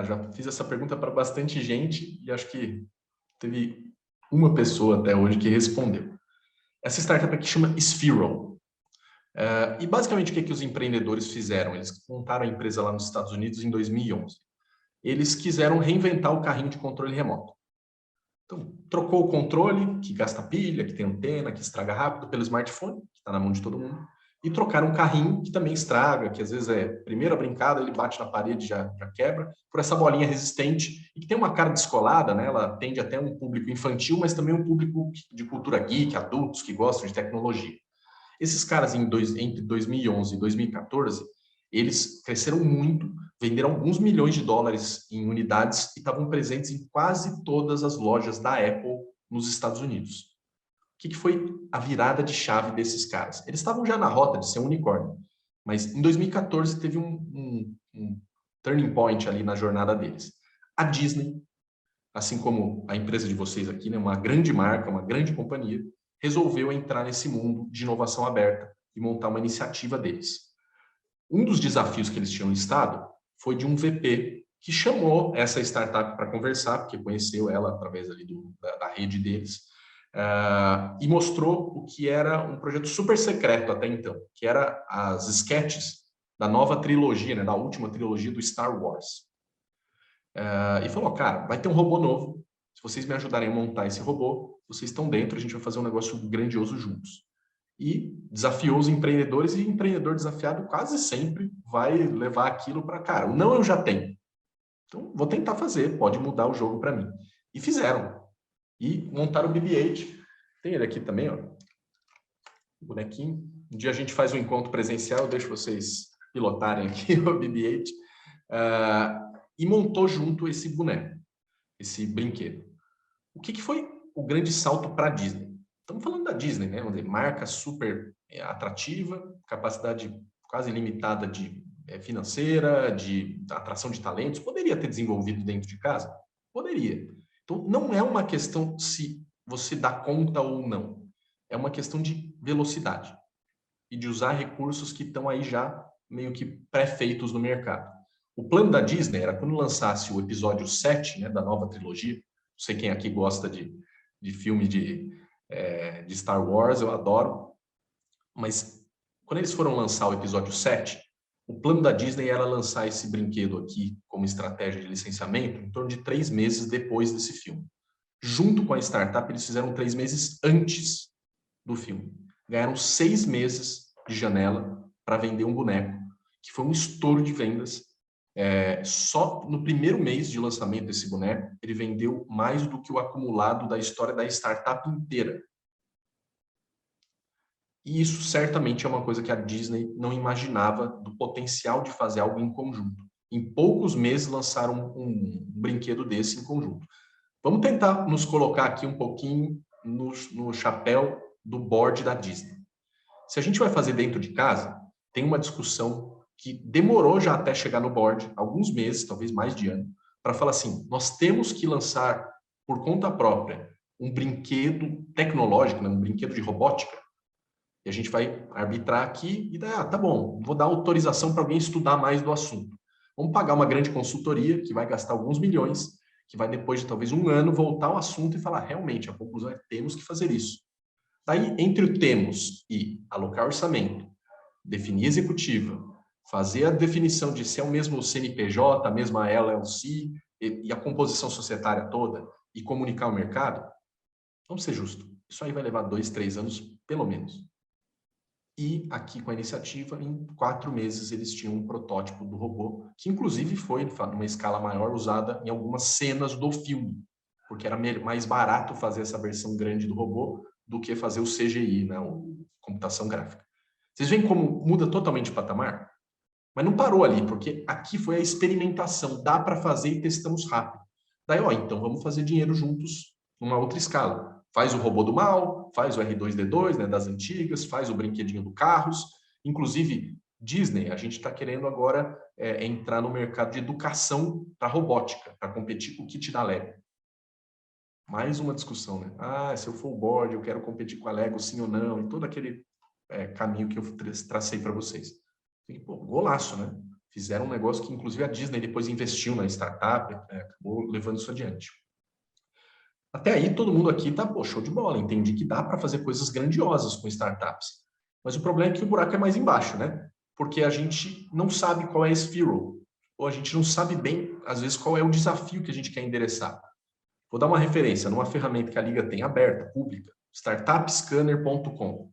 Já fiz essa pergunta para bastante gente e acho que teve uma pessoa até hoje que respondeu. Essa startup aqui chama Sphero. E basicamente o que os empreendedores fizeram? Eles montaram a empresa lá nos Estados Unidos em 2011. Eles quiseram reinventar o carrinho de controle remoto. Então, trocou o controle, que gasta pilha, que tem antena, que estraga rápido, pelo smartphone, que está na mão de todo mundo, e trocaram um carrinho que também estraga, que às vezes é primeira brincada, ele bate na parede e já quebra, por essa bolinha resistente, e que tem uma cara descolada, né? Ela atende até um público infantil, mas também um público de cultura geek, adultos que gostam de tecnologia. Esses caras, entre 2011 e 2014, eles cresceram muito, venderam alguns milhões de dólares em unidades e estavam presentes em quase todas as lojas da Apple nos Estados Unidos. O que foi a virada de chave desses caras? Eles estavam já na rota de ser um unicórnio, mas em 2014 teve um turning point ali na jornada deles. A Disney, assim como a empresa de vocês aqui, né, uma grande marca, uma grande companhia, resolveu entrar nesse mundo de inovação aberta e montar uma iniciativa deles. Um dos desafios que eles tinham listado foi de um VP que chamou essa startup para conversar, porque conheceu ela através ali da rede deles, e mostrou o que era um projeto super secreto até então, que era as sketches da nova trilogia, né, da última trilogia do Star Wars. E falou, cara, vai ter um robô novo, se vocês me ajudarem a montar esse robô, vocês estão dentro, a gente vai fazer um negócio grandioso juntos. E desafiou os empreendedores, e empreendedor desafiado quase sempre vai levar aquilo para cara. O não eu já tenho. Então, vou tentar fazer, pode mudar o jogo para mim. E fizeram. E montaram o BB-8. Tem ele aqui também, ó. O bonequinho. Um dia a gente faz um encontro presencial, eu deixo vocês pilotarem aqui o BB-8. E montou junto esse boneco, esse brinquedo. O que foi o grande salto para a Disney? Estamos falando da Disney, né? Marca super atrativa, capacidade quase ilimitada de financeira, de atração de talentos. Poderia ter desenvolvido dentro de casa? Poderia. Então, não é uma questão se você dá conta ou não. É uma questão de velocidade e de usar recursos que estão aí já meio que pré-feitos no mercado. O plano da Disney era quando lançasse o episódio 7, né, da nova trilogia. Não sei quem aqui gosta de filme de Star Wars, eu adoro. Mas quando eles foram lançar o episódio 7, o plano da Disney era lançar esse brinquedo aqui como estratégia de licenciamento em torno de 3 meses depois desse filme. Junto com a startup, eles fizeram 3 meses antes do filme. Ganharam 6 meses de janela para vender um boneco, que foi um estouro de vendas. Só no primeiro mês de lançamento desse boneco, ele vendeu mais do que o acumulado da história da startup inteira. E isso certamente é uma coisa que a Disney não imaginava do potencial de fazer algo em conjunto. Em poucos meses lançaram um brinquedo desse em conjunto. Vamos tentar nos colocar aqui um pouquinho no chapéu do board da Disney. Se a gente vai fazer dentro de casa, tem uma discussão que demorou já até chegar no board, alguns meses, talvez mais de ano, para falar assim, nós temos que lançar por conta própria um brinquedo tecnológico, né, um brinquedo de robótica, e a gente vai arbitrar aqui e tá bom, vou dar autorização para alguém estudar mais do assunto. Vamos pagar uma grande consultoria que vai gastar alguns milhões, que vai depois de talvez um ano voltar ao assunto e falar, realmente, a conclusão é temos que fazer isso. Daí, entre o temos e alocar orçamento, definir executiva, fazer a definição de se é o mesmo CNPJ, a mesma LLC e a composição societária toda e comunicar ao mercado, vamos ser justos, isso aí vai levar 2, 3 anos, pelo menos. E aqui com a iniciativa, em 4 meses, eles tinham um protótipo do robô, que inclusive foi, numa escala maior, usada em algumas cenas do filme, porque era mais barato fazer essa versão grande do robô do que fazer o CGI, né, a computação gráfica. Vocês veem como muda totalmente de patamar? Mas não parou ali, porque aqui foi a experimentação, dá para fazer e testamos rápido. Daí, então vamos fazer dinheiro juntos numa outra escala. Faz o robô do mal, faz o R2-D2, né, das antigas, faz o brinquedinho do Carros, Inclusive, Disney, a gente está querendo agora entrar no mercado de educação para robótica, para competir com o kit da Lego. Mais uma discussão, né? Ah, se eu for o board, eu quero competir com a Lego, sim ou não, e todo aquele caminho que eu tracei para vocês. E, pô, golaço, né? Fizeram um negócio que, inclusive, a Disney depois investiu na startup, acabou levando isso adiante. Até aí, todo mundo aqui tá, pô, show de bola, entendi que dá para fazer coisas grandiosas com startups. Mas o problema é que o buraco é mais embaixo, né? Porque a gente não sabe qual é esse Firo, ou a gente não sabe bem, às vezes, qual é o desafio que a gente quer endereçar. Vou dar uma referência numa ferramenta que a Liga tem aberta, pública, startupscanner.com.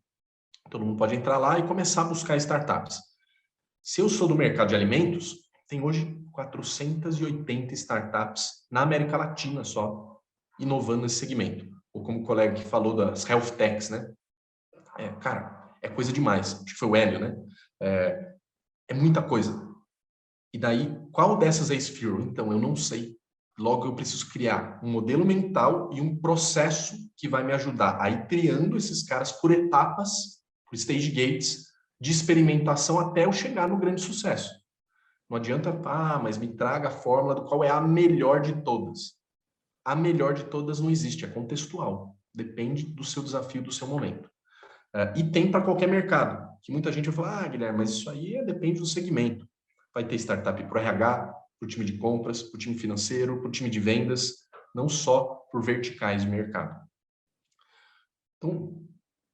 Todo mundo pode entrar lá e começar a buscar startups. Se eu sou do mercado de alimentos, tem hoje 480 startups na América Latina só, inovando nesse segmento. Ou como o colega que falou das health techs, né? Cara, é coisa demais. Acho que foi o Hélio, né? É muita coisa. E daí, qual dessas é Sphere? Então, eu não sei. Logo, eu preciso criar um modelo mental e um processo que vai me ajudar a ir criando esses caras por etapas, por stage gates, de experimentação até eu chegar no grande sucesso. Não adianta, mas me traga a fórmula do qual é a melhor de todas. A melhor de todas não existe, é contextual. Depende do seu desafio, do seu momento. E tem para qualquer mercado, que muita gente vai falar, Guilherme, mas isso aí depende do segmento. Vai ter startup para o RH, para o time de compras, para o time financeiro, para o time de vendas, não só por verticais de mercado. Então,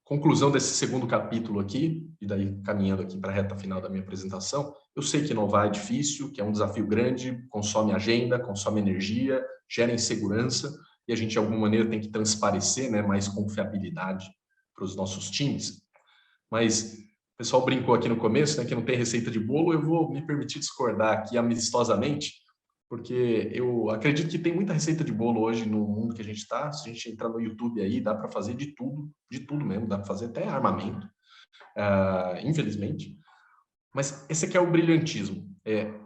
conclusão desse segundo capítulo aqui, e daí caminhando aqui para a reta final da minha apresentação, eu sei que inovar é difícil, que é um desafio grande, consome agenda, consome energia, gera insegurança, e a gente de alguma maneira tem que transparecer, né, mais confiabilidade para os nossos times. Mas o pessoal brincou aqui no começo, né, que não tem receita de bolo, eu vou me permitir discordar aqui amistosamente, porque eu acredito que tem muita receita de bolo hoje no mundo que a gente está. Se a gente entrar no YouTube aí, dá para fazer de tudo mesmo, dá para fazer até armamento, infelizmente. Mas esse aqui é o brilhantismo.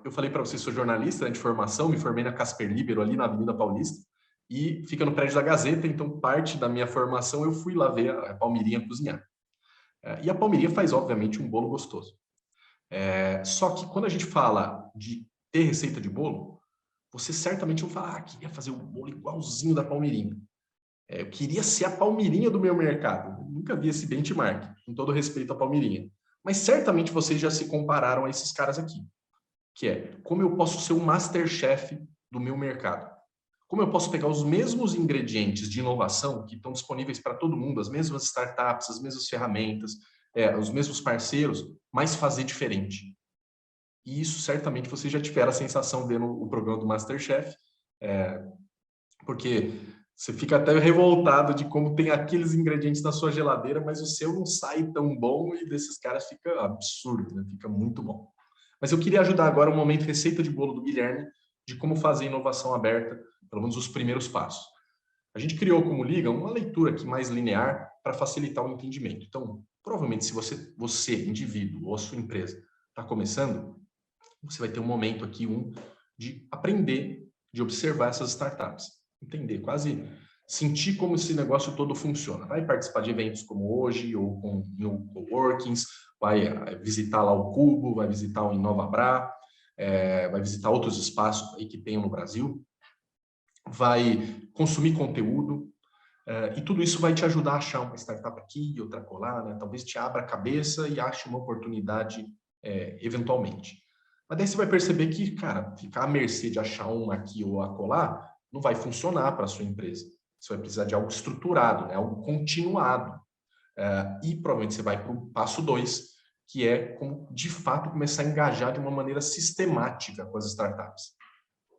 Eu falei para vocês, sou jornalista, né, de formação, me formei na Casper Libero, ali na Avenida Paulista, e fica no prédio da Gazeta, então parte da minha formação eu fui lá ver a Palmeirinha cozinhar. E a Palmeirinha faz, obviamente, um bolo gostoso. Só que quando a gente fala de ter receita de bolo, você certamente vai falar, queria fazer um bolo igualzinho da Palmeirinha. Eu queria ser a Palmeirinha do meu mercado. Eu nunca vi esse benchmark, com todo respeito à Palmeirinha. Mas certamente vocês já se compararam a esses caras aqui, que é como eu posso ser o Masterchef do meu mercado. Como eu posso pegar os mesmos ingredientes de inovação que estão disponíveis para todo mundo, as mesmas startups, as mesmas ferramentas, os mesmos parceiros, mas fazer diferente. E isso certamente vocês já tiveram a sensação vendo o programa do MasterChef, porque você fica até revoltado de como tem aqueles ingredientes na sua geladeira, mas o seu não sai tão bom e desses caras fica absurdo, né? Fica muito bom. Mas eu queria ajudar agora o momento receita de bolo do Guilherme, de como fazer inovação aberta, pelo menos os primeiros passos. A gente criou como Liga uma leitura aqui mais linear para facilitar o entendimento. Então, provavelmente, se você, indivíduo ou a sua empresa, está começando, você vai ter um momento aqui, de aprender, de observar essas startups. Entender, quase sentir como esse negócio todo funciona. Vai participar de eventos como hoje, ou no coworkings, vai visitar lá o Cubo, vai visitar o InovaBrá, vai visitar outros espaços aí que tem no Brasil, vai consumir conteúdo, e tudo isso vai te ajudar a achar uma startup aqui, outra colar, né? Talvez te abra a cabeça e ache uma oportunidade eventualmente. Mas daí você vai perceber que, cara, ficar à mercê de achar uma aqui ou acolá não vai funcionar para a sua empresa. Você vai precisar de algo estruturado, né? Algo continuado. E provavelmente você vai para o passo 2, que é como, de fato, começar a engajar de uma maneira sistemática com as startups.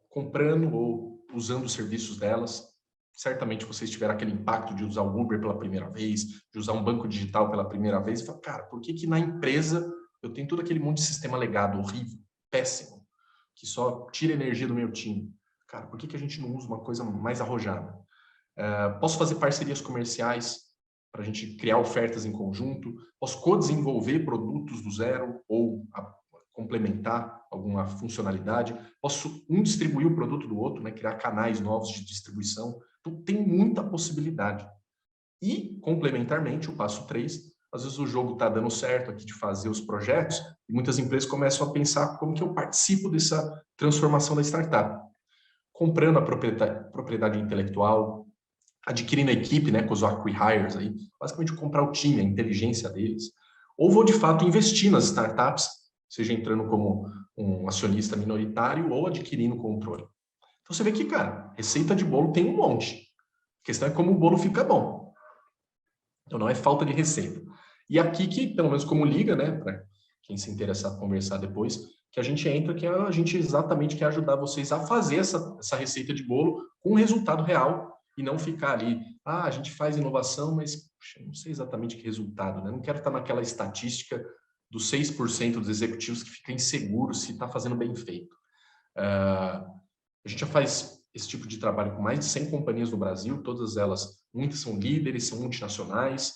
Comprando ou usando os serviços delas. Certamente vocês tiveram aquele impacto de usar o Uber pela primeira vez, de usar um banco digital pela primeira vez, e fala, cara, por que na empresa eu tenho todo aquele monte de sistema legado horrível, péssimo, que só tira energia do meu time? Cara, por que a gente não usa uma coisa mais arrojada? Posso fazer parcerias comerciais para a gente criar ofertas em conjunto? Posso co-desenvolver produtos do zero ou complementar alguma funcionalidade? Posso distribuir o produto do outro, né? Criar canais novos de distribuição? Então, tem muita possibilidade. E, complementarmente, o passo 3 às vezes o jogo está dando certo aqui de fazer os projetos, e muitas empresas começam a pensar como que eu participo dessa transformação da startup. Comprando a propriedade intelectual, adquirindo a equipe, né, com os acqui-hires aí, basicamente comprar o time, a inteligência deles, ou vou de fato investir nas startups, seja entrando como um acionista minoritário ou adquirindo controle. Então você vê que, cara, receita de bolo tem um monte. A questão é como o bolo fica bom. Então não é falta de receita. E aqui que, pelo menos como liga, né, para quem se interessar conversar depois, que a gente entra, que a gente exatamente quer ajudar vocês a fazer essa receita de bolo com resultado real e não ficar ali, a gente faz inovação, mas puxa, não sei exatamente que resultado, né? Não quero estar naquela estatística dos 6% dos executivos que ficam inseguros se está fazendo bem feito. A gente já faz esse tipo de trabalho com mais de 100 companhias no Brasil, todas elas, muitas são líderes, são multinacionais.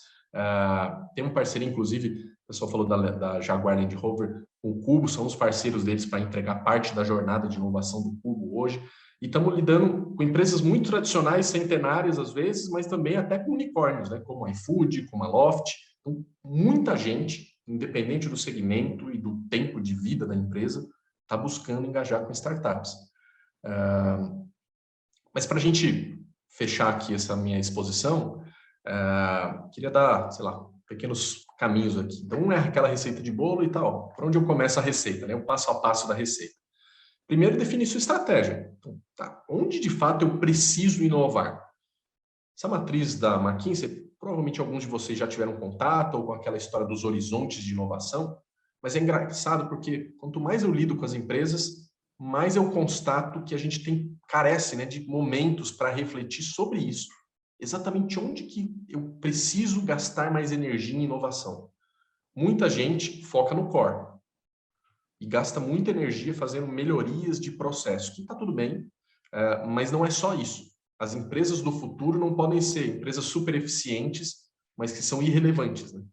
Tem um parceiro, inclusive, o pessoal falou da Jaguar Land Rover, o Cubo, são os parceiros deles para entregar parte da jornada de inovação do Cubo hoje. E estamos lidando com empresas muito tradicionais, centenárias às vezes, mas também até com unicórnios, né? Como a iFood, como a Loft. Então, muita gente, independente do segmento e do tempo de vida da empresa, está buscando engajar com startups. Mas para a gente fechar aqui essa minha exposição, queria dar, sei lá, pequenos caminhos aqui. Então, um é aquela receita de bolo e tal. Por onde eu começo a receita, né? O passo a passo da receita. Primeiro, definir sua estratégia. Então, tá, onde de fato eu preciso inovar? Essa matriz da McKinsey, provavelmente alguns de vocês já tiveram contato ou com aquela história dos horizontes de inovação, mas é engraçado porque quanto mais eu lido com as empresas, mais eu constato que a gente carece, né, de momentos para refletir sobre isso. Exatamente onde que eu preciso gastar mais energia em inovação. Muita gente foca no core e gasta muita energia fazendo melhorias de processo, que está tudo bem, mas não é só isso. As empresas do futuro não podem ser empresas super eficientes, mas que são irrelevantes, né?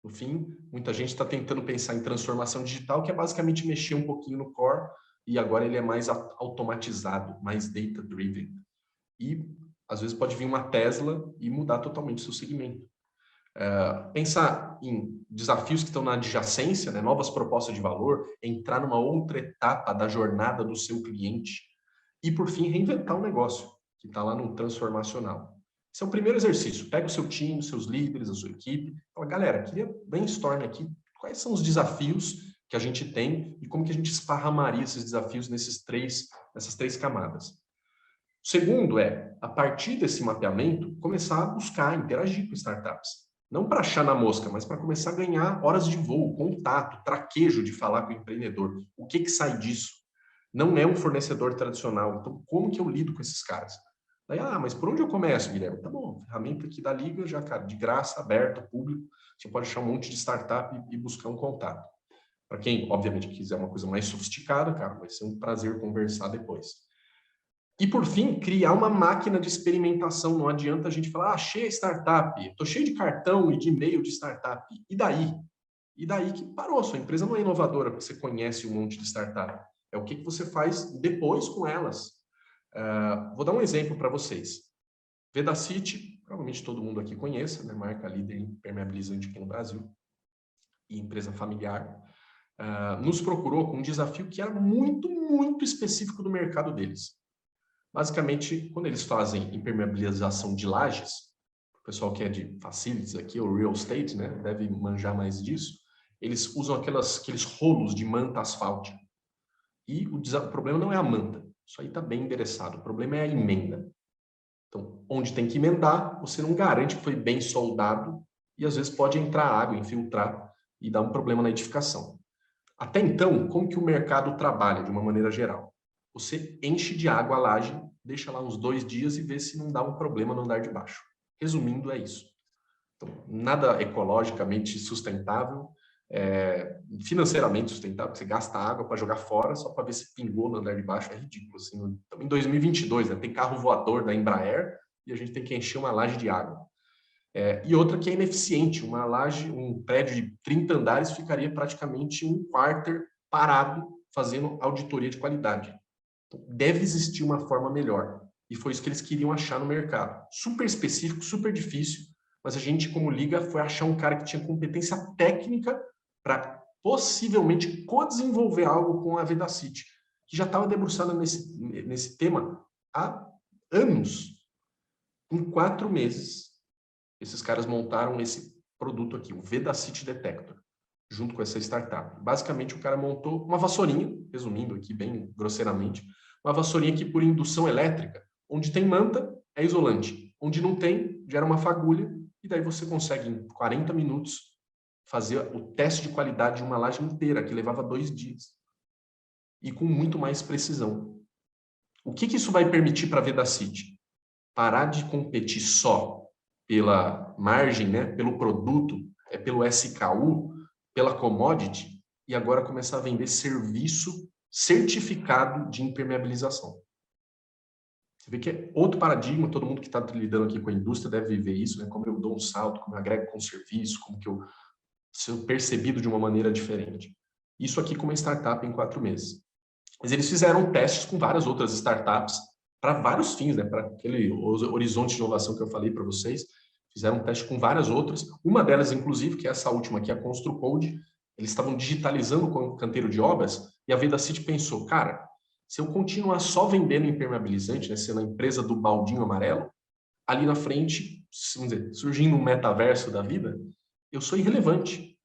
No fim, muita gente está tentando pensar em transformação digital, que é basicamente mexer um pouquinho no core, e agora ele é mais automatizado, mais data-driven. E, às vezes, pode vir uma Tesla e mudar totalmente o seu segmento. Pensar em desafios que estão na adjacência, né, novas propostas de valor, entrar numa outra etapa da jornada do seu cliente e, por fim, reinventar o negócio, que está lá no transformacional. Esse é o primeiro exercício. Pega o seu time, os seus líderes, a sua equipe. Fala, galera, queria brainstorm aqui. Quais são os desafios que a gente tem e como que a gente esparramaria esses desafios nessas três camadas. O segundo é, a partir desse mapeamento, começar a buscar, interagir com startups. Não para achar na mosca, mas para começar a ganhar horas de voo, contato, traquejo de falar com o empreendedor. O que sai disso? Não é um fornecedor tradicional. Então, como que eu lido com esses caras? Daí, mas por onde eu começo, Guilherme? Tá bom, ferramenta aqui da Liga, já, cara, de graça, aberta, público. Você pode achar um monte de startup e buscar um contato. Para quem, obviamente, quiser uma coisa mais sofisticada, cara, vai ser um prazer conversar depois. E, por fim, criar uma máquina de experimentação. Não adianta a gente falar, achei a startup, estou cheio de cartão e de e-mail de startup. E daí? E daí que parou, sua empresa não é inovadora porque você conhece um monte de startup. É o que você faz depois com elas. Vou dar um exemplo para vocês. Vedacity, provavelmente todo mundo aqui conheça, né? Marca líder em impermeabilizante aqui no Brasil, e empresa familiar, nos procurou com um desafio que era muito, muito específico do mercado deles. Basicamente, quando eles fazem impermeabilização de lajes, o pessoal que é de facilities aqui, ou real estate, né, deve manjar mais disso, eles usam aqueles rolos de manta asfáltica. E o problema não é a manta, isso aí está bem endereçado, o problema é a emenda. Então, onde tem que emendar, você não garante que foi bem soldado e às vezes pode entrar água, infiltrar e dar um problema na edificação. Até então, como que o mercado trabalha de uma maneira geral? Você enche de água a laje, deixa lá uns 2 dias e vê se não dá um problema no andar de baixo. Resumindo, é isso. Então, nada ecologicamente sustentável, financeiramente sustentável, você gasta água para jogar fora só para ver se pingou no andar de baixo, é ridículo. Assim, em 2022, né, tem carro voador da Embraer e a gente tem que encher uma laje de água. E outra que é ineficiente, uma laje, um prédio de 30 andares ficaria praticamente um quarter parado fazendo auditoria de qualidade. Então, deve existir uma forma melhor. E foi isso que eles queriam achar no mercado. Super específico, super difícil, mas a gente, como liga, foi achar um cara que tinha competência técnica para possivelmente co-desenvolver algo com a Vedacity, que já estava debruçada nesse tema há anos. Em 4 meses, esses caras montaram esse produto aqui, o Vedacity Detector, junto com essa startup. Basicamente, o cara montou uma vassourinha, resumindo aqui bem grosseiramente, uma vassourinha que por indução elétrica, onde tem manta, é isolante. Onde não tem, gera uma fagulha, e daí você consegue, em 40 minutos, fazer o teste de qualidade de uma laje inteira, que levava 2 dias. E com muito mais precisão. O que isso vai permitir para a Vedacity? Parar de competir só pela margem, né, pelo produto, pelo SKU, pela commodity, e agora começar a vender serviço certificado de impermeabilização. Você vê que é outro paradigma, todo mundo que está lidando aqui com a indústria deve viver isso, né? Como eu dou um salto, como eu agrego com serviço, como que eu sou percebido de uma maneira diferente. Isso aqui com uma startup em 4 meses. Mas eles fizeram testes com várias outras startups para vários fins, né? Para aquele horizonte de inovação que eu falei para vocês. Fizeram um teste com várias outras. Uma delas, inclusive, que é essa última aqui, a ConstruCode, eles estavam digitalizando o canteiro de obras e a Vedacity pensou, cara, se eu continuar só vendendo impermeabilizante, né, sendo a empresa do baldinho amarelo, ali na frente, vamos dizer, surgindo um metaverso da vida, eu sou irrelevante.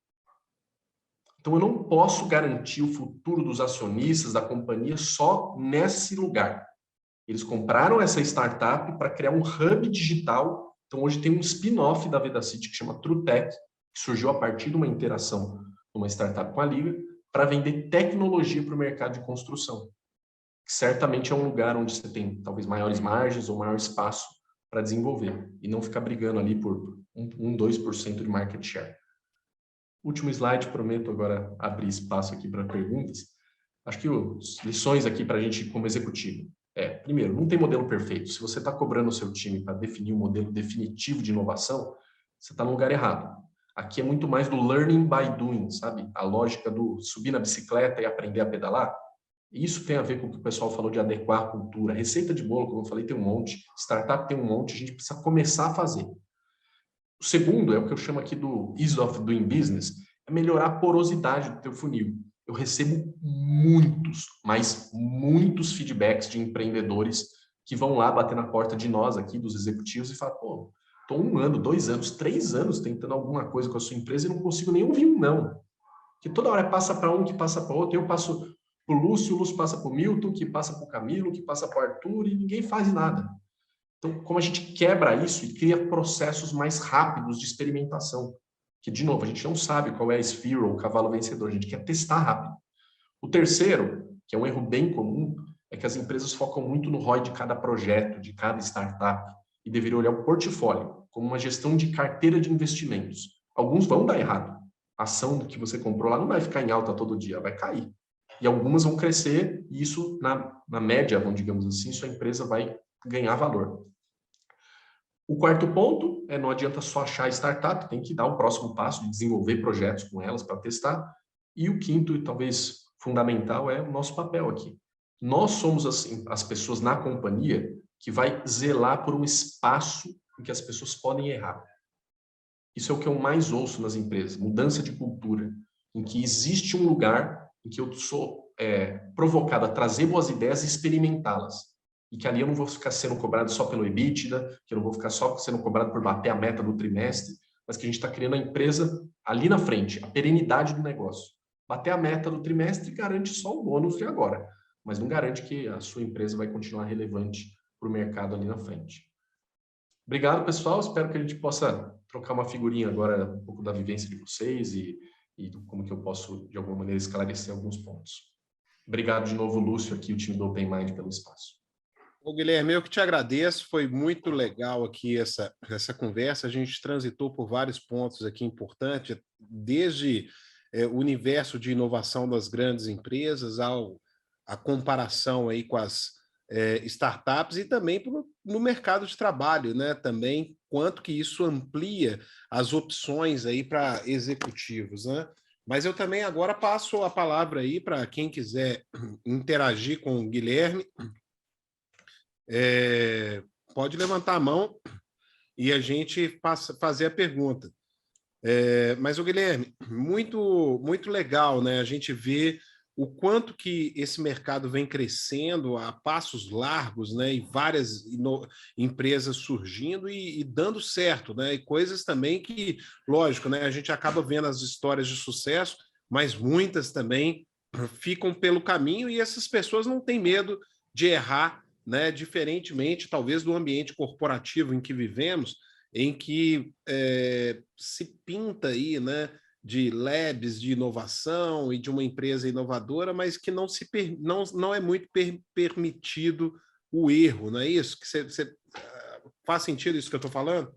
Então, eu não posso garantir o futuro dos acionistas da companhia só nesse lugar. Eles compraram essa startup para criar um hub digital. Então, hoje tem um spin-off da Vedacity que chama TrueTech, que surgiu a partir de uma interação de uma startup com a Liga, para vender tecnologia para o mercado de construção. Que certamente é um lugar onde você tem talvez maiores margens ou maior espaço para desenvolver. E não ficar brigando ali por 2% de market share. Último slide, prometo agora abrir espaço aqui para perguntas. Acho que as lições aqui para a gente como executivo. Primeiro, não tem modelo perfeito. Se você está cobrando o seu time para definir um modelo definitivo de inovação, você está no lugar errado. Aqui é muito mais do learning by doing, sabe? A lógica do subir na bicicleta e aprender a pedalar. Isso tem a ver com o que o pessoal falou de adequar a cultura. Receita de bolo, como eu falei, tem um monte. Startup tem um monte. A gente precisa começar a fazer. O segundo é o que eu chamo aqui do ease of doing business, é melhorar a porosidade do teu funil. Eu recebo muitos, mas muitos feedbacks de empreendedores que vão lá bater na porta de nós aqui, dos executivos, e falam, pô, estou 1 ano, 2 anos, 3 anos tentando alguma coisa com a sua empresa e não consigo nem ouvir um não. Que toda hora passa para um, que passa para outro, eu passo para o Lúcio passa para o Milton, que passa para o Camilo, que passa para o Arthur, e ninguém faz nada. Então, como a gente quebra isso e cria processos mais rápidos de experimentação, que, de novo, a gente não sabe qual é a sphere ou o cavalo vencedor, a gente quer testar rápido. O terceiro, que é um erro bem comum, é que as empresas focam muito no ROI de cada projeto, de cada startup, e deveriam olhar o portfólio como uma gestão de carteira de investimentos. Alguns vão dar errado. A ação que você comprou lá não vai ficar em alta todo dia, vai cair. E algumas vão crescer, e isso, na média, digamos assim, sua empresa vai ganhar valor. O quarto ponto é não adianta só achar startup, tem que dar o próximo passo de desenvolver projetos com elas para testar. E o quinto, e talvez fundamental, é o nosso papel aqui. Nós somos assim, as pessoas na companhia que vai zelar por um espaço em que as pessoas podem errar. Isso é o que eu mais ouço nas empresas, mudança de cultura, em que existe um lugar em que eu sou provocado a trazer boas ideias e experimentá-las. E que ali eu não vou ficar sendo cobrado só pelo EBITDA, que eu não vou ficar só sendo cobrado por bater a meta do trimestre, mas que a gente está criando a empresa ali na frente, a perenidade do negócio. Bater a meta do trimestre garante só o bônus de agora, mas não garante que a sua empresa vai continuar relevante para o mercado ali na frente. Obrigado, pessoal. Espero que a gente possa trocar uma figurinha agora, um pouco da vivência de vocês e como que eu posso, de alguma maneira, esclarecer alguns pontos. Obrigado de novo, Lúcio, aqui, o time do Open Mind, pelo espaço.
Ô, Guilherme, eu que te agradeço, foi muito legal aqui essa conversa, a gente transitou por vários pontos aqui importantes, desde o universo de inovação das grandes empresas, a comparação aí com as startups e também no mercado de trabalho, né? Também quanto que isso amplia as opções aí para executivos, né? Mas eu também agora passo a palavra aí para quem quiser interagir com o Guilherme. Pode levantar a mão e a gente fazer a pergunta. Mas, o Guilherme, muito legal, né? A gente vê o quanto que esse mercado vem crescendo a passos largos, né? E várias empresas surgindo e dando certo, né? E coisas também que, lógico, né? A gente acaba vendo as histórias de sucesso, mas muitas também ficam pelo caminho e essas pessoas não têm medo de errar, né? Diferentemente, talvez, do ambiente corporativo em que vivemos, em que se pinta aí, né? De labs de inovação e de uma empresa inovadora, mas que não é muito permitido o erro, não é isso? Faz sentido isso que eu estou falando?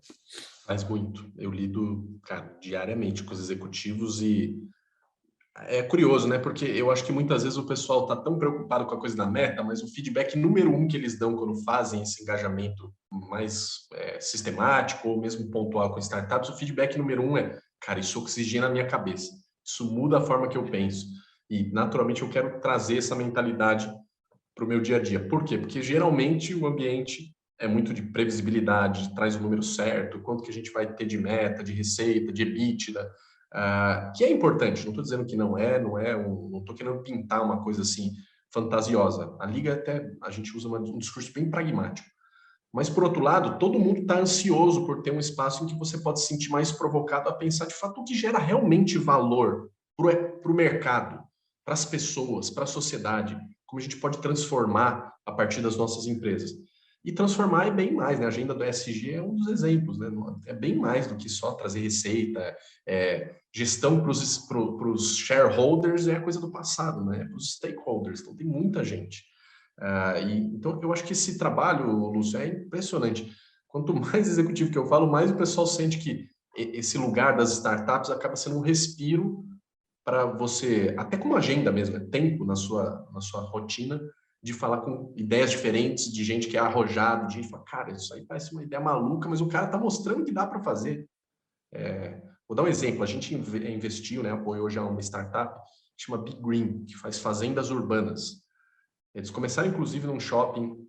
Faz muito. Eu lido, cara, diariamente com os executivos e é curioso, né? Porque eu acho que muitas vezes o pessoal está tão preocupado com a coisa da meta, mas o feedback número um que eles dão quando fazem esse engajamento mais sistemático ou mesmo pontual com startups, o feedback número um é: cara, isso oxigena a minha cabeça, isso muda a forma que eu penso. E, naturalmente, eu quero trazer essa mentalidade para o meu dia a dia. Por quê? Porque, geralmente, o ambiente é muito de previsibilidade, traz o número certo, quanto que a gente vai ter de meta, de receita, de EBITDA, que é importante. Não estou dizendo que não estou querendo pintar uma coisa assim fantasiosa. A Liga até, a gente usa um discurso bem pragmático. Mas, por outro lado, todo mundo está ansioso por ter um espaço em que você pode se sentir mais provocado a pensar, de fato, o que gera realmente valor para o mercado, para as pessoas, para a sociedade, como a gente pode transformar a partir das nossas empresas. E transformar é bem mais, né? A agenda do ESG é um dos exemplos, né? É bem mais do que só trazer receita, gestão para os shareholders é a coisa do passado, né? Para os stakeholders, então tem muita gente. Então, eu acho que esse trabalho, Lúcio, é impressionante. Quanto mais executivo que eu falo, mais o pessoal sente que esse lugar das startups acaba sendo um respiro para você, até como agenda mesmo, tempo na sua rotina, de falar com ideias diferentes, de gente que é arrojado, de gente que fala, cara, isso aí parece uma ideia maluca, mas o cara está mostrando que dá para fazer. Vou dar um exemplo, a gente investiu, né, apoiou já uma startup que chama Big Green, que faz fazendas urbanas. Eles começaram, inclusive, num shopping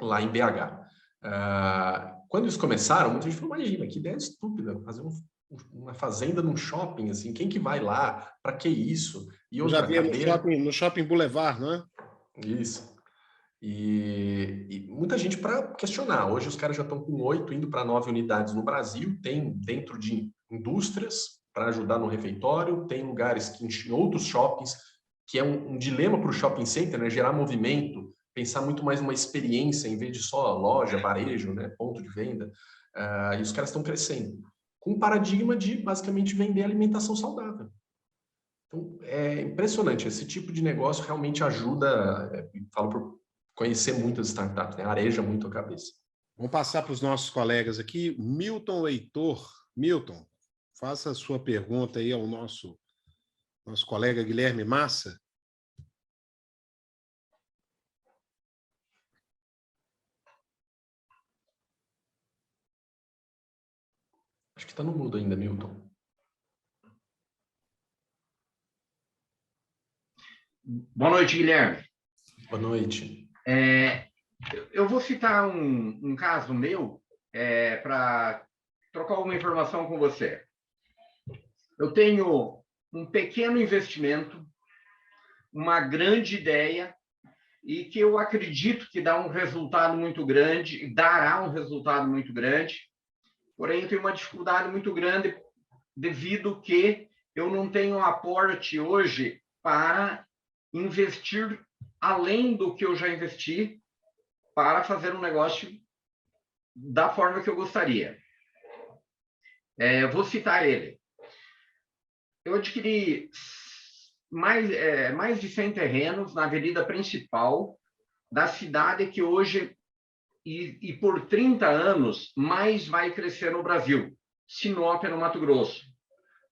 lá em BH. Quando eles começaram, muita gente falou, imagina, que ideia estúpida, fazer uma fazenda num shopping, assim, quem que vai lá? Para que isso? E
Eu já
outra
vi no shopping Boulevard, não é?
Isso. E muita gente para questionar. Hoje os caras já estão com 8, indo para 9 unidades no Brasil, tem dentro de indústrias para ajudar no refeitório, tem lugares que em outros shoppings, que é um dilema para o shopping center, né? Gerar movimento, pensar muito mais numa experiência em vez de só loja, varejo, né? Ponto de venda. E os caras estão crescendo com um paradigma de basicamente vender alimentação saudável. Então, é impressionante. Esse tipo de negócio realmente ajuda, falo por conhecer muitas startups, né? Areja muito a cabeça.
Vamos passar para os nossos colegas aqui. Milton Leitor. Milton, faça a sua pergunta aí ao nosso colega Guilherme Massa.
Acho que está no mudo ainda, Milton.
Boa noite, Guilherme.
Boa noite.
Eu vou citar um caso meu para trocar uma informação com você. Eu tenho um pequeno investimento, uma grande ideia, e que eu acredito que dá um resultado muito grande, dará um resultado muito grande, porém eu tenho uma dificuldade muito grande devido que eu não tenho aporte hoje para investir além do que eu já investi para fazer um negócio da forma que eu gostaria. Vou citar ele. Eu adquiri mais de 100 terrenos na avenida principal da cidade que hoje, e por 30 anos, mais vai crescer no Brasil, Sinop, no Mato Grosso.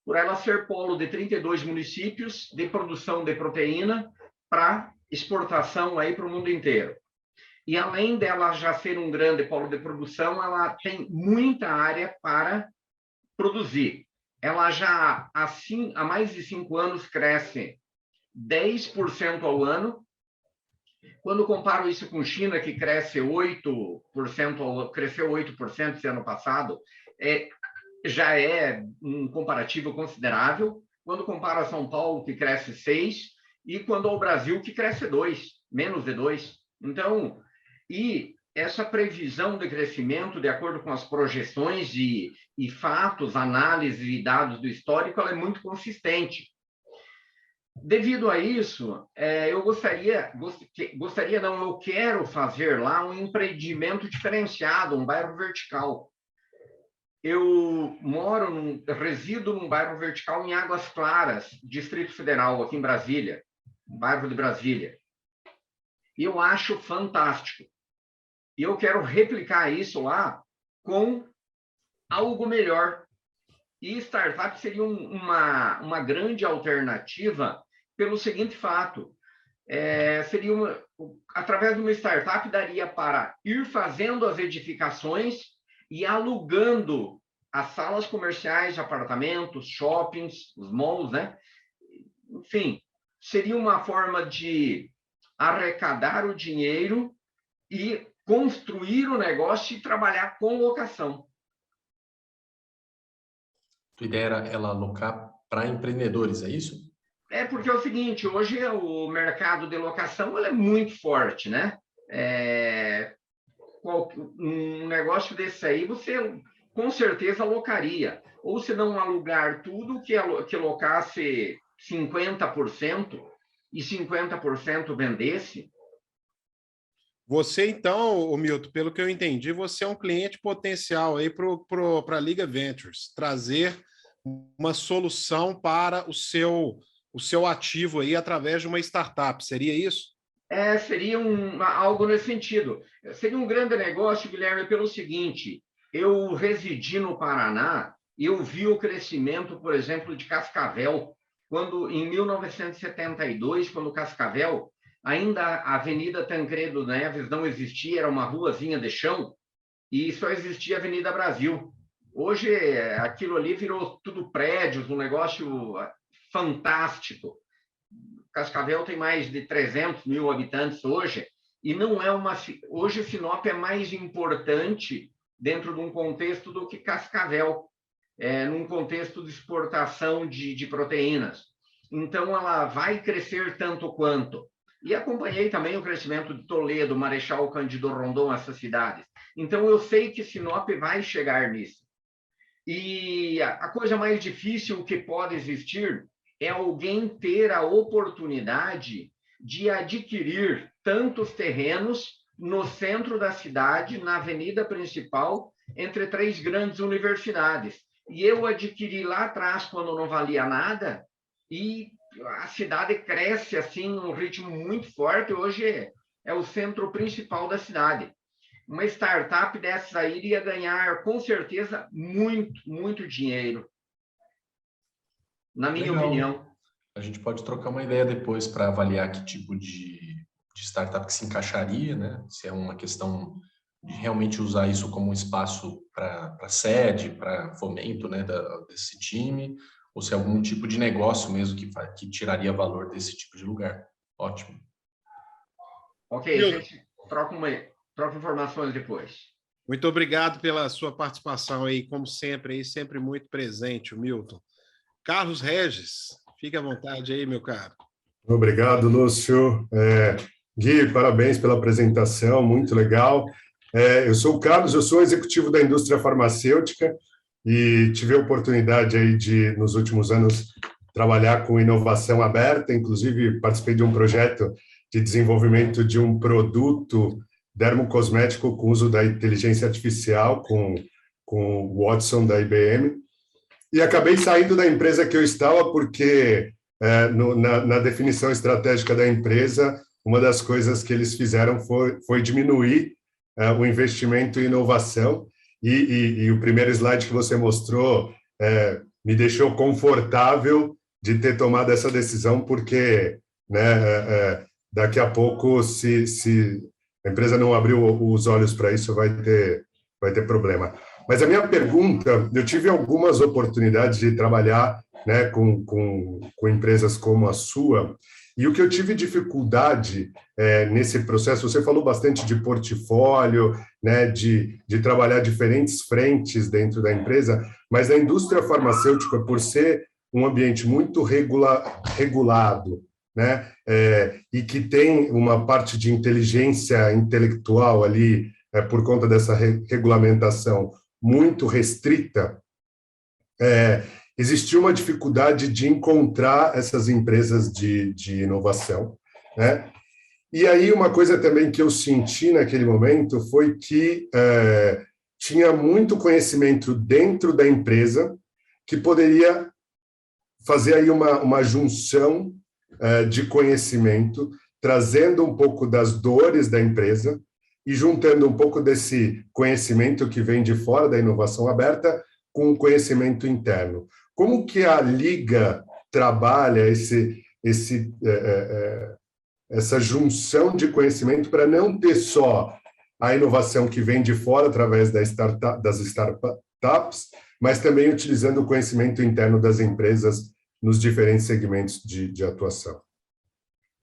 Por ela ser polo de 32 municípios de produção de proteína para exportação aí para o mundo inteiro. E além dela já ser um grande polo de produção, ela tem muita área para produzir. Ela já, assim, há mais de 5 anos, cresce 10% ao ano, Quando comparo isso com China, que cresce 8%, cresceu 8% esse ano passado, já é um comparativo considerável. Quando comparo a São Paulo, que cresce 6%, e quando ao Brasil, que cresce 2%, menos de 2%. Então, e essa previsão de crescimento, de acordo com as projeções e fatos, análises e dados do histórico, ela é muito consistente. Devido a isso, eu quero fazer lá um empreendimento diferenciado, um bairro vertical. Eu resido num bairro vertical em Águas Claras, Distrito Federal, aqui em Brasília, bairro de Brasília. E eu acho fantástico. E eu quero replicar isso lá com algo melhor. E startup seria uma grande alternativa pelo seguinte fato. Através de uma startup, daria para ir fazendo as edificações e alugando as salas comerciais de apartamentos, shoppings, os malls, né? Enfim, seria uma forma de arrecadar o dinheiro e construir o negócio e trabalhar com locação.
Tua ideia era ela alocar para empreendedores, é isso?
Porque é o seguinte, hoje o mercado de locação ele é muito forte, né? Um negócio desse aí, você com certeza alocaria. Ou se não alugar tudo, que locasse 50% e 50% vendesse.
Você, então, Milton, pelo que eu entendi, você é um cliente potencial aí para a Liga Ventures, trazer uma solução para o seu ativo aí através de uma startup. Seria isso?
Seria algo nesse sentido. Seria um grande negócio, Guilherme, pelo seguinte, eu residi no Paraná e eu vi o crescimento, por exemplo, de Cascavel, quando em 1972, quando Cascavel, ainda a Avenida Tancredo Neves não existia, era uma ruazinha de chão, e só existia a Avenida Brasil. Hoje, aquilo ali virou tudo prédios, um negócio fantástico. Cascavel tem mais de 300 mil habitantes hoje, e não é hoje Sinop é mais importante dentro de um contexto do que Cascavel, num contexto de exportação de proteínas. Então, ela vai crescer tanto quanto. E acompanhei também o crescimento de Toledo, Marechal Cândido Rondon, essas cidades. Então, eu sei que Sinop vai chegar nisso. E a coisa mais difícil que pode existir é alguém ter a oportunidade de adquirir tantos terrenos no centro da cidade, na avenida principal, entre 3 grandes universidades. E eu adquiri lá atrás, quando não valia nada, e a cidade cresce assim num ritmo muito forte. Hoje é o centro principal da cidade. Uma startup dessa aí iria ganhar, com certeza, muito, muito dinheiro, na minha opinião.
A gente pode trocar uma ideia depois para avaliar que tipo de startup que se encaixaria, né? Se é uma questão de realmente usar isso como um espaço para sede, para fomento, né, desse time, ou se é algum tipo de negócio mesmo que tiraria valor desse tipo de lugar. Ótimo.
Ok, a gente troca informações depois.
Muito obrigado pela sua participação aí, como sempre, aí, sempre muito presente, o Milton. Carlos Regis, fique à vontade aí, meu caro.
Obrigado, Lúcio. Gui, parabéns pela apresentação, muito legal. Eu sou o Carlos, eu sou executivo da indústria farmacêutica e tive a oportunidade aí de, nos últimos anos, trabalhar com inovação aberta, inclusive participei de um projeto de desenvolvimento de um produto dermocosmético com uso da inteligência artificial, com o Watson da IBM, e acabei saindo da empresa que eu estava porque, na definição estratégica da empresa, uma das coisas que eles fizeram foi diminuir o investimento em inovação, e o primeiro slide que você mostrou me deixou confortável de ter tomado essa decisão, porque daqui a pouco, se a empresa não abriu os olhos para isso, vai ter problema. Mas a minha pergunta, eu tive algumas oportunidades de trabalhar, né, com empresas como a sua, E o que eu tive dificuldade nesse processo, você falou bastante de portfólio, né, de trabalhar diferentes frentes dentro da empresa, mas a indústria farmacêutica, por ser um ambiente muito regulado, né, e que tem uma parte de inteligência intelectual ali, por conta dessa regulamentação muito restrita, existiu uma dificuldade de encontrar essas empresas de inovação, né? E aí uma coisa também que eu senti naquele momento foi que tinha muito conhecimento dentro da empresa que poderia fazer aí uma junção de conhecimento, trazendo um pouco das dores da empresa e juntando um pouco desse conhecimento que vem de fora da inovação aberta com o conhecimento interno. Como que a Liga trabalha essa junção de conhecimento para não ter só a inovação que vem de fora através das startups, mas também utilizando o conhecimento interno das empresas nos diferentes segmentos de atuação?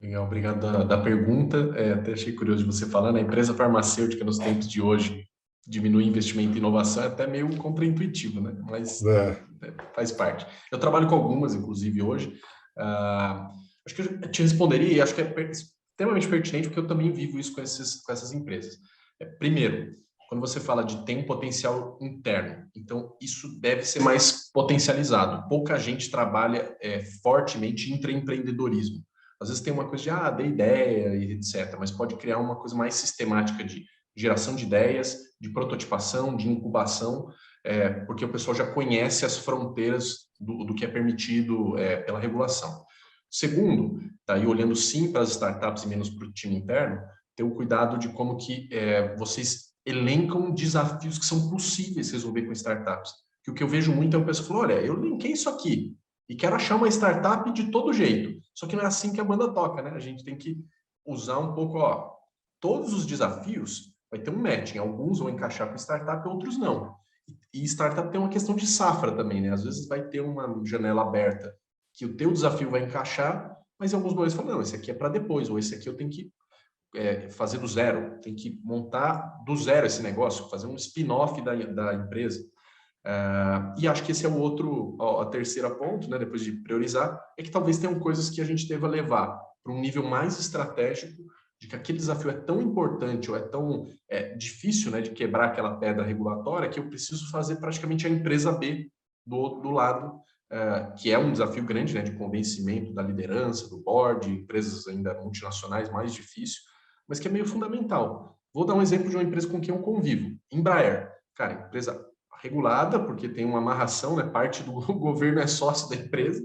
Legal, obrigado da pergunta. Até achei curioso de você falar, né? A empresa farmacêutica nos tempos de hoje diminuir investimento em inovação é até meio contraintuitivo, né? Mas faz parte. Eu trabalho com algumas, inclusive, hoje. Acho que eu te responderia, e acho que é extremamente pertinente, porque eu também vivo isso com essas empresas. Primeiro, quando você fala de tem um potencial interno, então isso deve ser mais potencializado. Pouca gente trabalha fortemente em intraempreendedorismo. Às vezes tem uma coisa de, dê ideia e etc., mas pode criar uma coisa mais sistemática de geração de ideias, de prototipação, de incubação, porque o pessoal já conhece as fronteiras do que é permitido pela regulação. Segundo, daí olhando sim para as startups e menos para o time interno, ter o cuidado de como que vocês elencam desafios que são possíveis resolver com startups. Que o que eu vejo muito é o pessoal falando, olha, eu linkei isso aqui e quero achar uma startup de todo jeito. Só que não é assim que a banda toca, né? A gente tem que usar um pouco, todos os desafios vai ter um matching. Alguns vão encaixar com startup, outros não. E startup tem uma questão de safra também, né? Às vezes vai ter uma janela aberta que o teu desafio vai encaixar, mas em alguns momentos falam, não, esse aqui é para depois, ou esse aqui eu tenho que fazer do zero, tem que montar do zero esse negócio, fazer um spin-off da empresa. E acho que esse é a terceira ponto, né, depois de priorizar, é que talvez tenham coisas que a gente deva levar para um nível mais estratégico, de que aquele desafio é tão importante ou é tão difícil, né, de quebrar aquela pedra regulatória, que eu preciso fazer praticamente a empresa B do lado, que é um desafio grande, né, de convencimento da liderança, do board, empresas ainda multinacionais, mais difícil, mas que é meio fundamental. Vou dar um exemplo de uma empresa com quem eu convivo, Embraer. Cara, empresa regulada, porque tem uma amarração, né, parte do governo é sócio da empresa,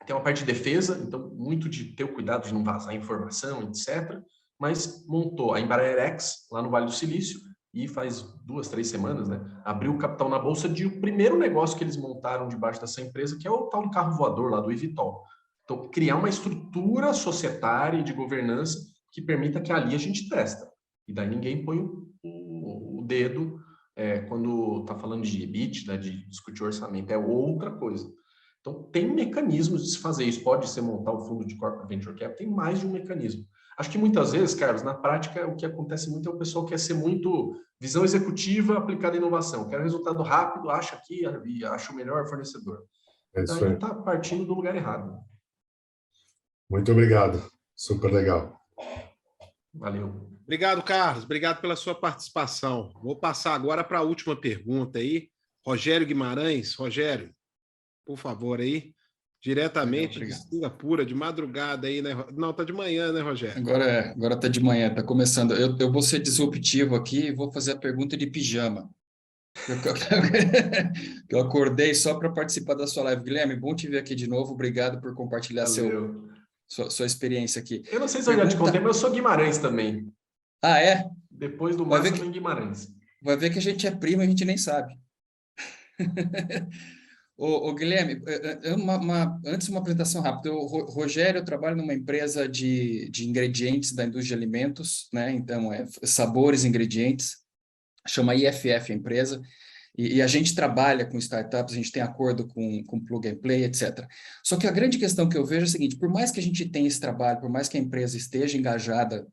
tem uma parte de defesa, então muito de ter o cuidado de não vazar informação, etc. Mas montou a Embraer X lá no Vale do Silício e faz 2, 3 semanas, né, abriu o capital na bolsa de o primeiro negócio que eles montaram debaixo dessa empresa, que é o tal do carro voador lá do eVTOL. Então, criar uma estrutura societária e de governança que permita que ali a gente testa. E daí ninguém põe o dedo quando está falando de EBITDA, de discutir orçamento, é outra coisa. Então, tem mecanismos de se fazer isso. Pode ser montar o fundo de Corporate Venture Capital, tem mais de um mecanismo. Acho que muitas vezes, Carlos, na prática, o que acontece muito é o pessoal quer ser muito visão executiva aplicada à inovação. Quer resultado rápido, acha aqui e acha o melhor fornecedor. Daí está partindo do lugar errado.
Muito obrigado. Super legal.
Valeu.
Obrigado, Carlos. Obrigado pela sua participação. Vou passar agora para a última pergunta aí. Rogério Guimarães. Rogério, por favor, aí. Diretamente de Singapura, de madrugada aí, né? Não, tá de manhã, né, Rogério?
Agora tá de manhã, tá começando. Eu vou ser disruptivo aqui e vou fazer a pergunta de pijama. Eu acordei só para participar da sua live. Guilherme, bom te ver aqui de novo. Obrigado por compartilhar sua experiência aqui.
Eu não sei se eu já te contei, mas eu sou Guimarães também.
Ah, é?
Depois do Márcio, eu sou em Guimarães.
Vai ver que a gente é primo e a gente nem sabe. Ô, Guilherme, antes uma apresentação rápida. Rogério, eu trabalho numa empresa de ingredientes da indústria de alimentos, né? Então, sabores, ingredientes, chama IFF a empresa, E a gente trabalha com startups, a gente tem acordo com plug and play, etc. Só que a grande questão que eu vejo é a seguinte, por mais que a gente tenha esse trabalho, por mais que a empresa esteja engajada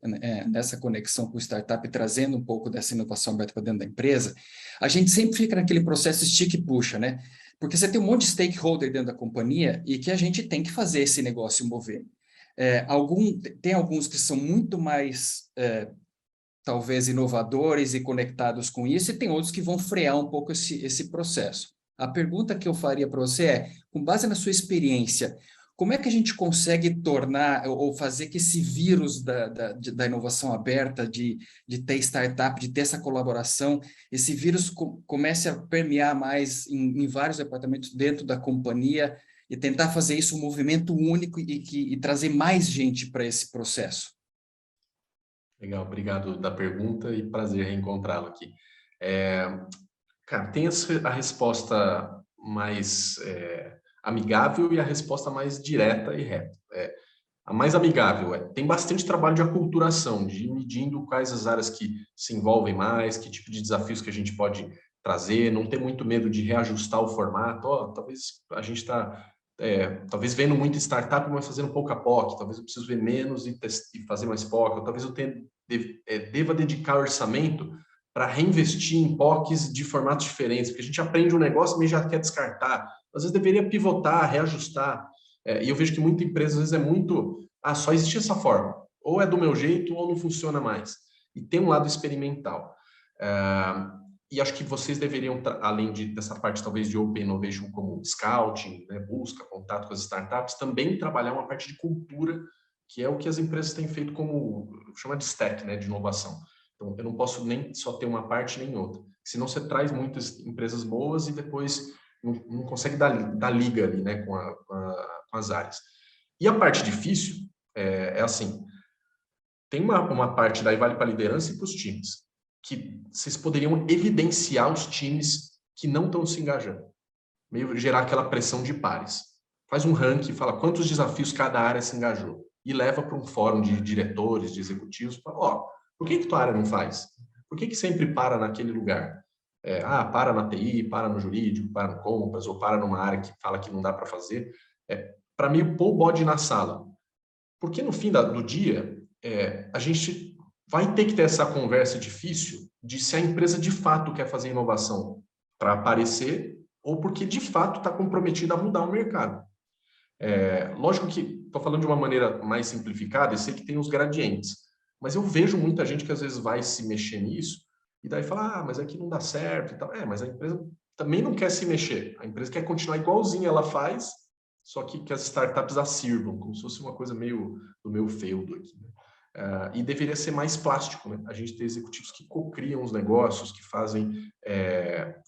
nessa conexão com o startup, trazendo um pouco dessa inovação aberta para dentro da empresa, a gente sempre fica naquele processo stick e puxa, né? Porque você tem um monte de stakeholder dentro da companhia e que a gente tem que fazer esse negócio mover. Tem alguns que são muito mais... talvez inovadores e conectados com isso, e tem outros que vão frear um pouco esse processo. A pergunta que eu faria para você é, com base na sua experiência, como é que a gente consegue tornar ou fazer que esse vírus da inovação aberta, de ter startup, de ter essa colaboração, esse vírus comece a permear mais em vários departamentos dentro da companhia e tentar fazer isso um movimento único e trazer mais gente para esse processo?
Legal, obrigado da pergunta e prazer reencontrá-lo aqui. Cara, tem a resposta mais amigável e a resposta mais direta e reta. A mais amigável tem bastante trabalho de aculturação, de ir medindo quais as áreas que se envolvem mais, que tipo de desafios que a gente pode trazer, não ter muito medo de reajustar o formato. Talvez a gente está... talvez vendo muito startup, mas fazendo pouca POC, talvez eu preciso ver menos e fazer mais POC, ou talvez eu deva dedicar orçamento para reinvestir em POCs de formatos diferentes, porque a gente aprende um negócio e já quer descartar. Às vezes deveria pivotar, reajustar, e eu vejo que muita empresa, às vezes, é muito, só existe essa forma, ou é do meu jeito ou não funciona mais. E tem um lado experimental. E acho que vocês deveriam, além dessa parte talvez de Open Innovation como scouting, né, busca, contato com as startups, também trabalhar uma parte de cultura, que é o que as empresas têm feito como, chama de stack, né, de inovação. Então, eu não posso nem só ter uma parte nem outra. Senão você traz muitas empresas boas e depois não consegue dar liga ali, né, com as áreas. E a parte difícil é assim, tem uma parte daí vale para a liderança e para os times, que vocês poderiam evidenciar os times que não estão se engajando, meio gerar aquela pressão de pares. Faz um ranking, fala quantos desafios cada área se engajou e leva para um fórum de diretores, de executivos, fala, por que tua área não faz? Por que sempre para naquele lugar? Para na TI, para no jurídico, para no compras, ou para numa área que fala que não dá para fazer. Para mim, pôr o bode na sala. Porque no fim do dia, a gente vai ter que ter essa conversa difícil de se a empresa de fato quer fazer inovação para aparecer ou porque de fato está comprometida a mudar o mercado. Lógico que estou falando de uma maneira mais simplificada, eu sei que tem os gradientes, mas eu vejo muita gente que às vezes vai se mexer nisso e daí fala, mas aqui não dá certo e tal. Mas a empresa também não quer se mexer, a empresa quer continuar igualzinha ela faz, só que as startups a sirvam, como se fosse uma coisa meio do meu feudo aqui, né? E deveria ser mais plástico, né? A gente tem executivos que co-criam os negócios, que fazem,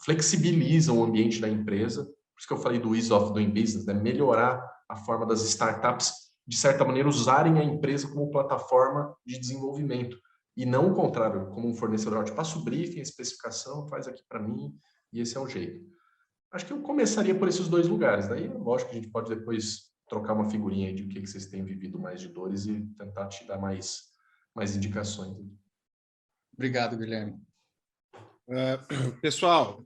flexibilizam o ambiente da empresa. Por isso que eu falei do ease of doing business, né? Melhorar a forma das startups, de certa maneira, usarem a empresa como plataforma de desenvolvimento. E não o contrário, como um fornecedor, te passa o briefing, a especificação, faz aqui para mim, e esse é o jeito. Acho que eu começaria por esses dois lugares. Daí, lógico que a gente pode depois trocar uma figurinha aí de o que vocês têm vivido mais de dores e tentar te dar mais indicações.
Obrigado, Guilherme.
Pessoal,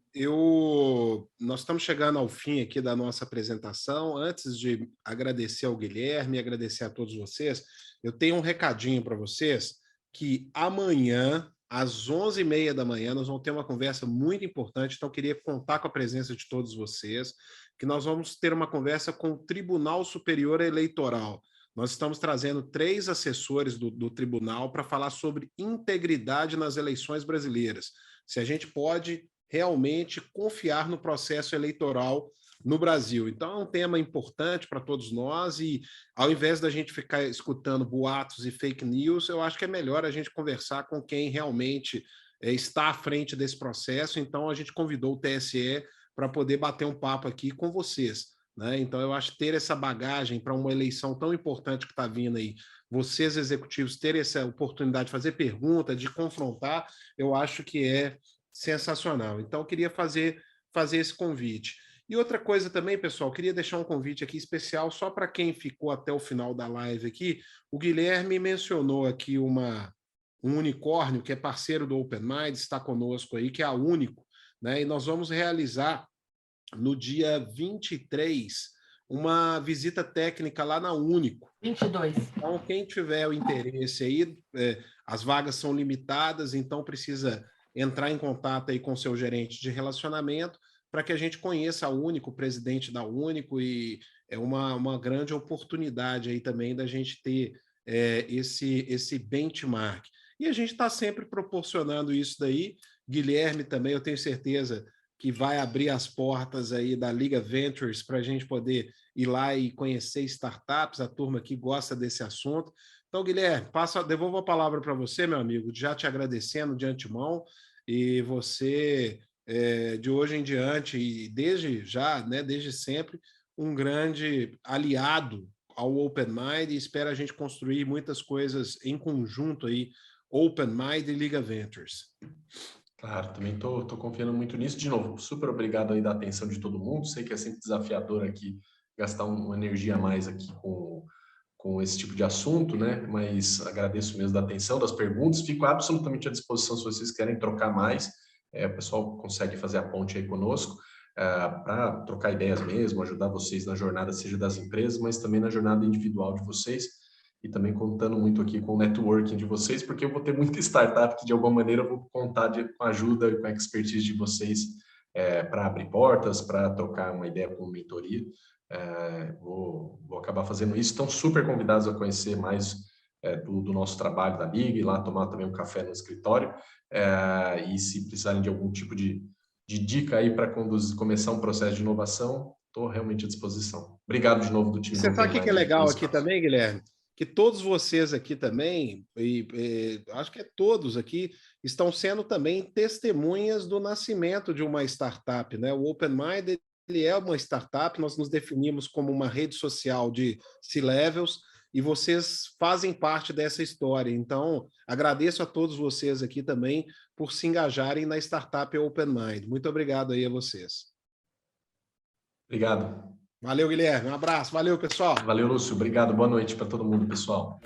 nós estamos chegando ao fim aqui da nossa apresentação. Antes de agradecer ao Guilherme e agradecer a todos vocês, eu tenho um recadinho para vocês, que amanhã, às 11h30 da manhã, nós vamos ter uma conversa muito importante, então eu queria contar com a presença de todos vocês, que nós vamos ter uma conversa com o Tribunal Superior Eleitoral. Nós estamos trazendo 3 assessores do tribunal para falar sobre integridade nas eleições brasileiras. Se a gente pode realmente confiar no processo eleitoral no Brasil. Então, é um tema importante para todos nós e, ao invés da gente ficar escutando boatos e fake news, eu acho que é melhor a gente conversar com quem realmente está à frente desse processo. Então, a gente convidou o TSE para poder bater um papo aqui com vocês, né? Então, eu acho que ter essa bagagem para uma eleição tão importante que está vindo aí, vocês executivos terem essa oportunidade de fazer pergunta, de confrontar, eu acho que é sensacional. Então, eu queria fazer esse convite. E outra coisa também, pessoal, queria deixar um convite aqui especial só para quem ficou até o final da live aqui. O Guilherme mencionou aqui um unicórnio que é parceiro do Open Minds, está conosco aí, que é a Único. né? E nós vamos realizar no dia 23 uma visita técnica lá na Único.
22.
Então, quem tiver o interesse aí, as vagas são limitadas, então precisa entrar em contato aí com o seu gerente de relacionamento para que a gente conheça a Único, o presidente da Único, e é uma grande oportunidade aí também da gente ter esse benchmark. E a gente está sempre proporcionando isso daí. Guilherme também, eu tenho certeza que vai abrir as portas aí da Liga Ventures para a gente poder ir lá e conhecer startups, a turma que gosta desse assunto. Então, Guilherme, devolvo a palavra para você, meu amigo, já te agradecendo de antemão, e você, de hoje em diante, e desde já, né, desde sempre, um grande aliado ao Open Mind, e espero a gente construir muitas coisas em conjunto aí, Open Mind e Liga Ventures.
Claro, também tô confiando muito nisso. De novo, super obrigado aí da atenção de todo mundo. Sei que é sempre desafiador aqui gastar uma energia a mais aqui com esse tipo de assunto, né? Mas agradeço mesmo da atenção, das perguntas. Fico absolutamente à disposição se vocês querem trocar mais. O pessoal consegue fazer a ponte aí conosco para trocar ideias mesmo, ajudar vocês na jornada, seja das empresas, mas também na jornada individual de vocês. E também contando muito aqui com o networking de vocês, porque eu vou ter muita startup que, de alguma maneira, eu vou contar com a ajuda e com a expertise de vocês para abrir portas, para trocar uma ideia com mentoria. Vou acabar fazendo isso. Estão super convidados a conhecer mais do nosso trabalho da Liga, e lá tomar também um café no escritório. E se precisarem de algum tipo de dica aí para começar um processo de inovação, estou realmente à disposição. Obrigado de novo do time.
Você sabe o que é legal aqui também, Guilherme? Que todos vocês aqui também, acho que todos aqui, estão sendo também testemunhas do nascimento de uma startup, né? O Open Mind, ele é uma startup, nós nos definimos como uma rede social de C-Levels, e vocês fazem parte dessa história. Então, agradeço a todos vocês aqui também por se engajarem na startup Open Mind. Muito obrigado aí a vocês.
Obrigado.
Valeu, Guilherme. Um abraço. Valeu, pessoal.
Valeu, Lúcio. Obrigado. Boa noite para todo mundo, pessoal.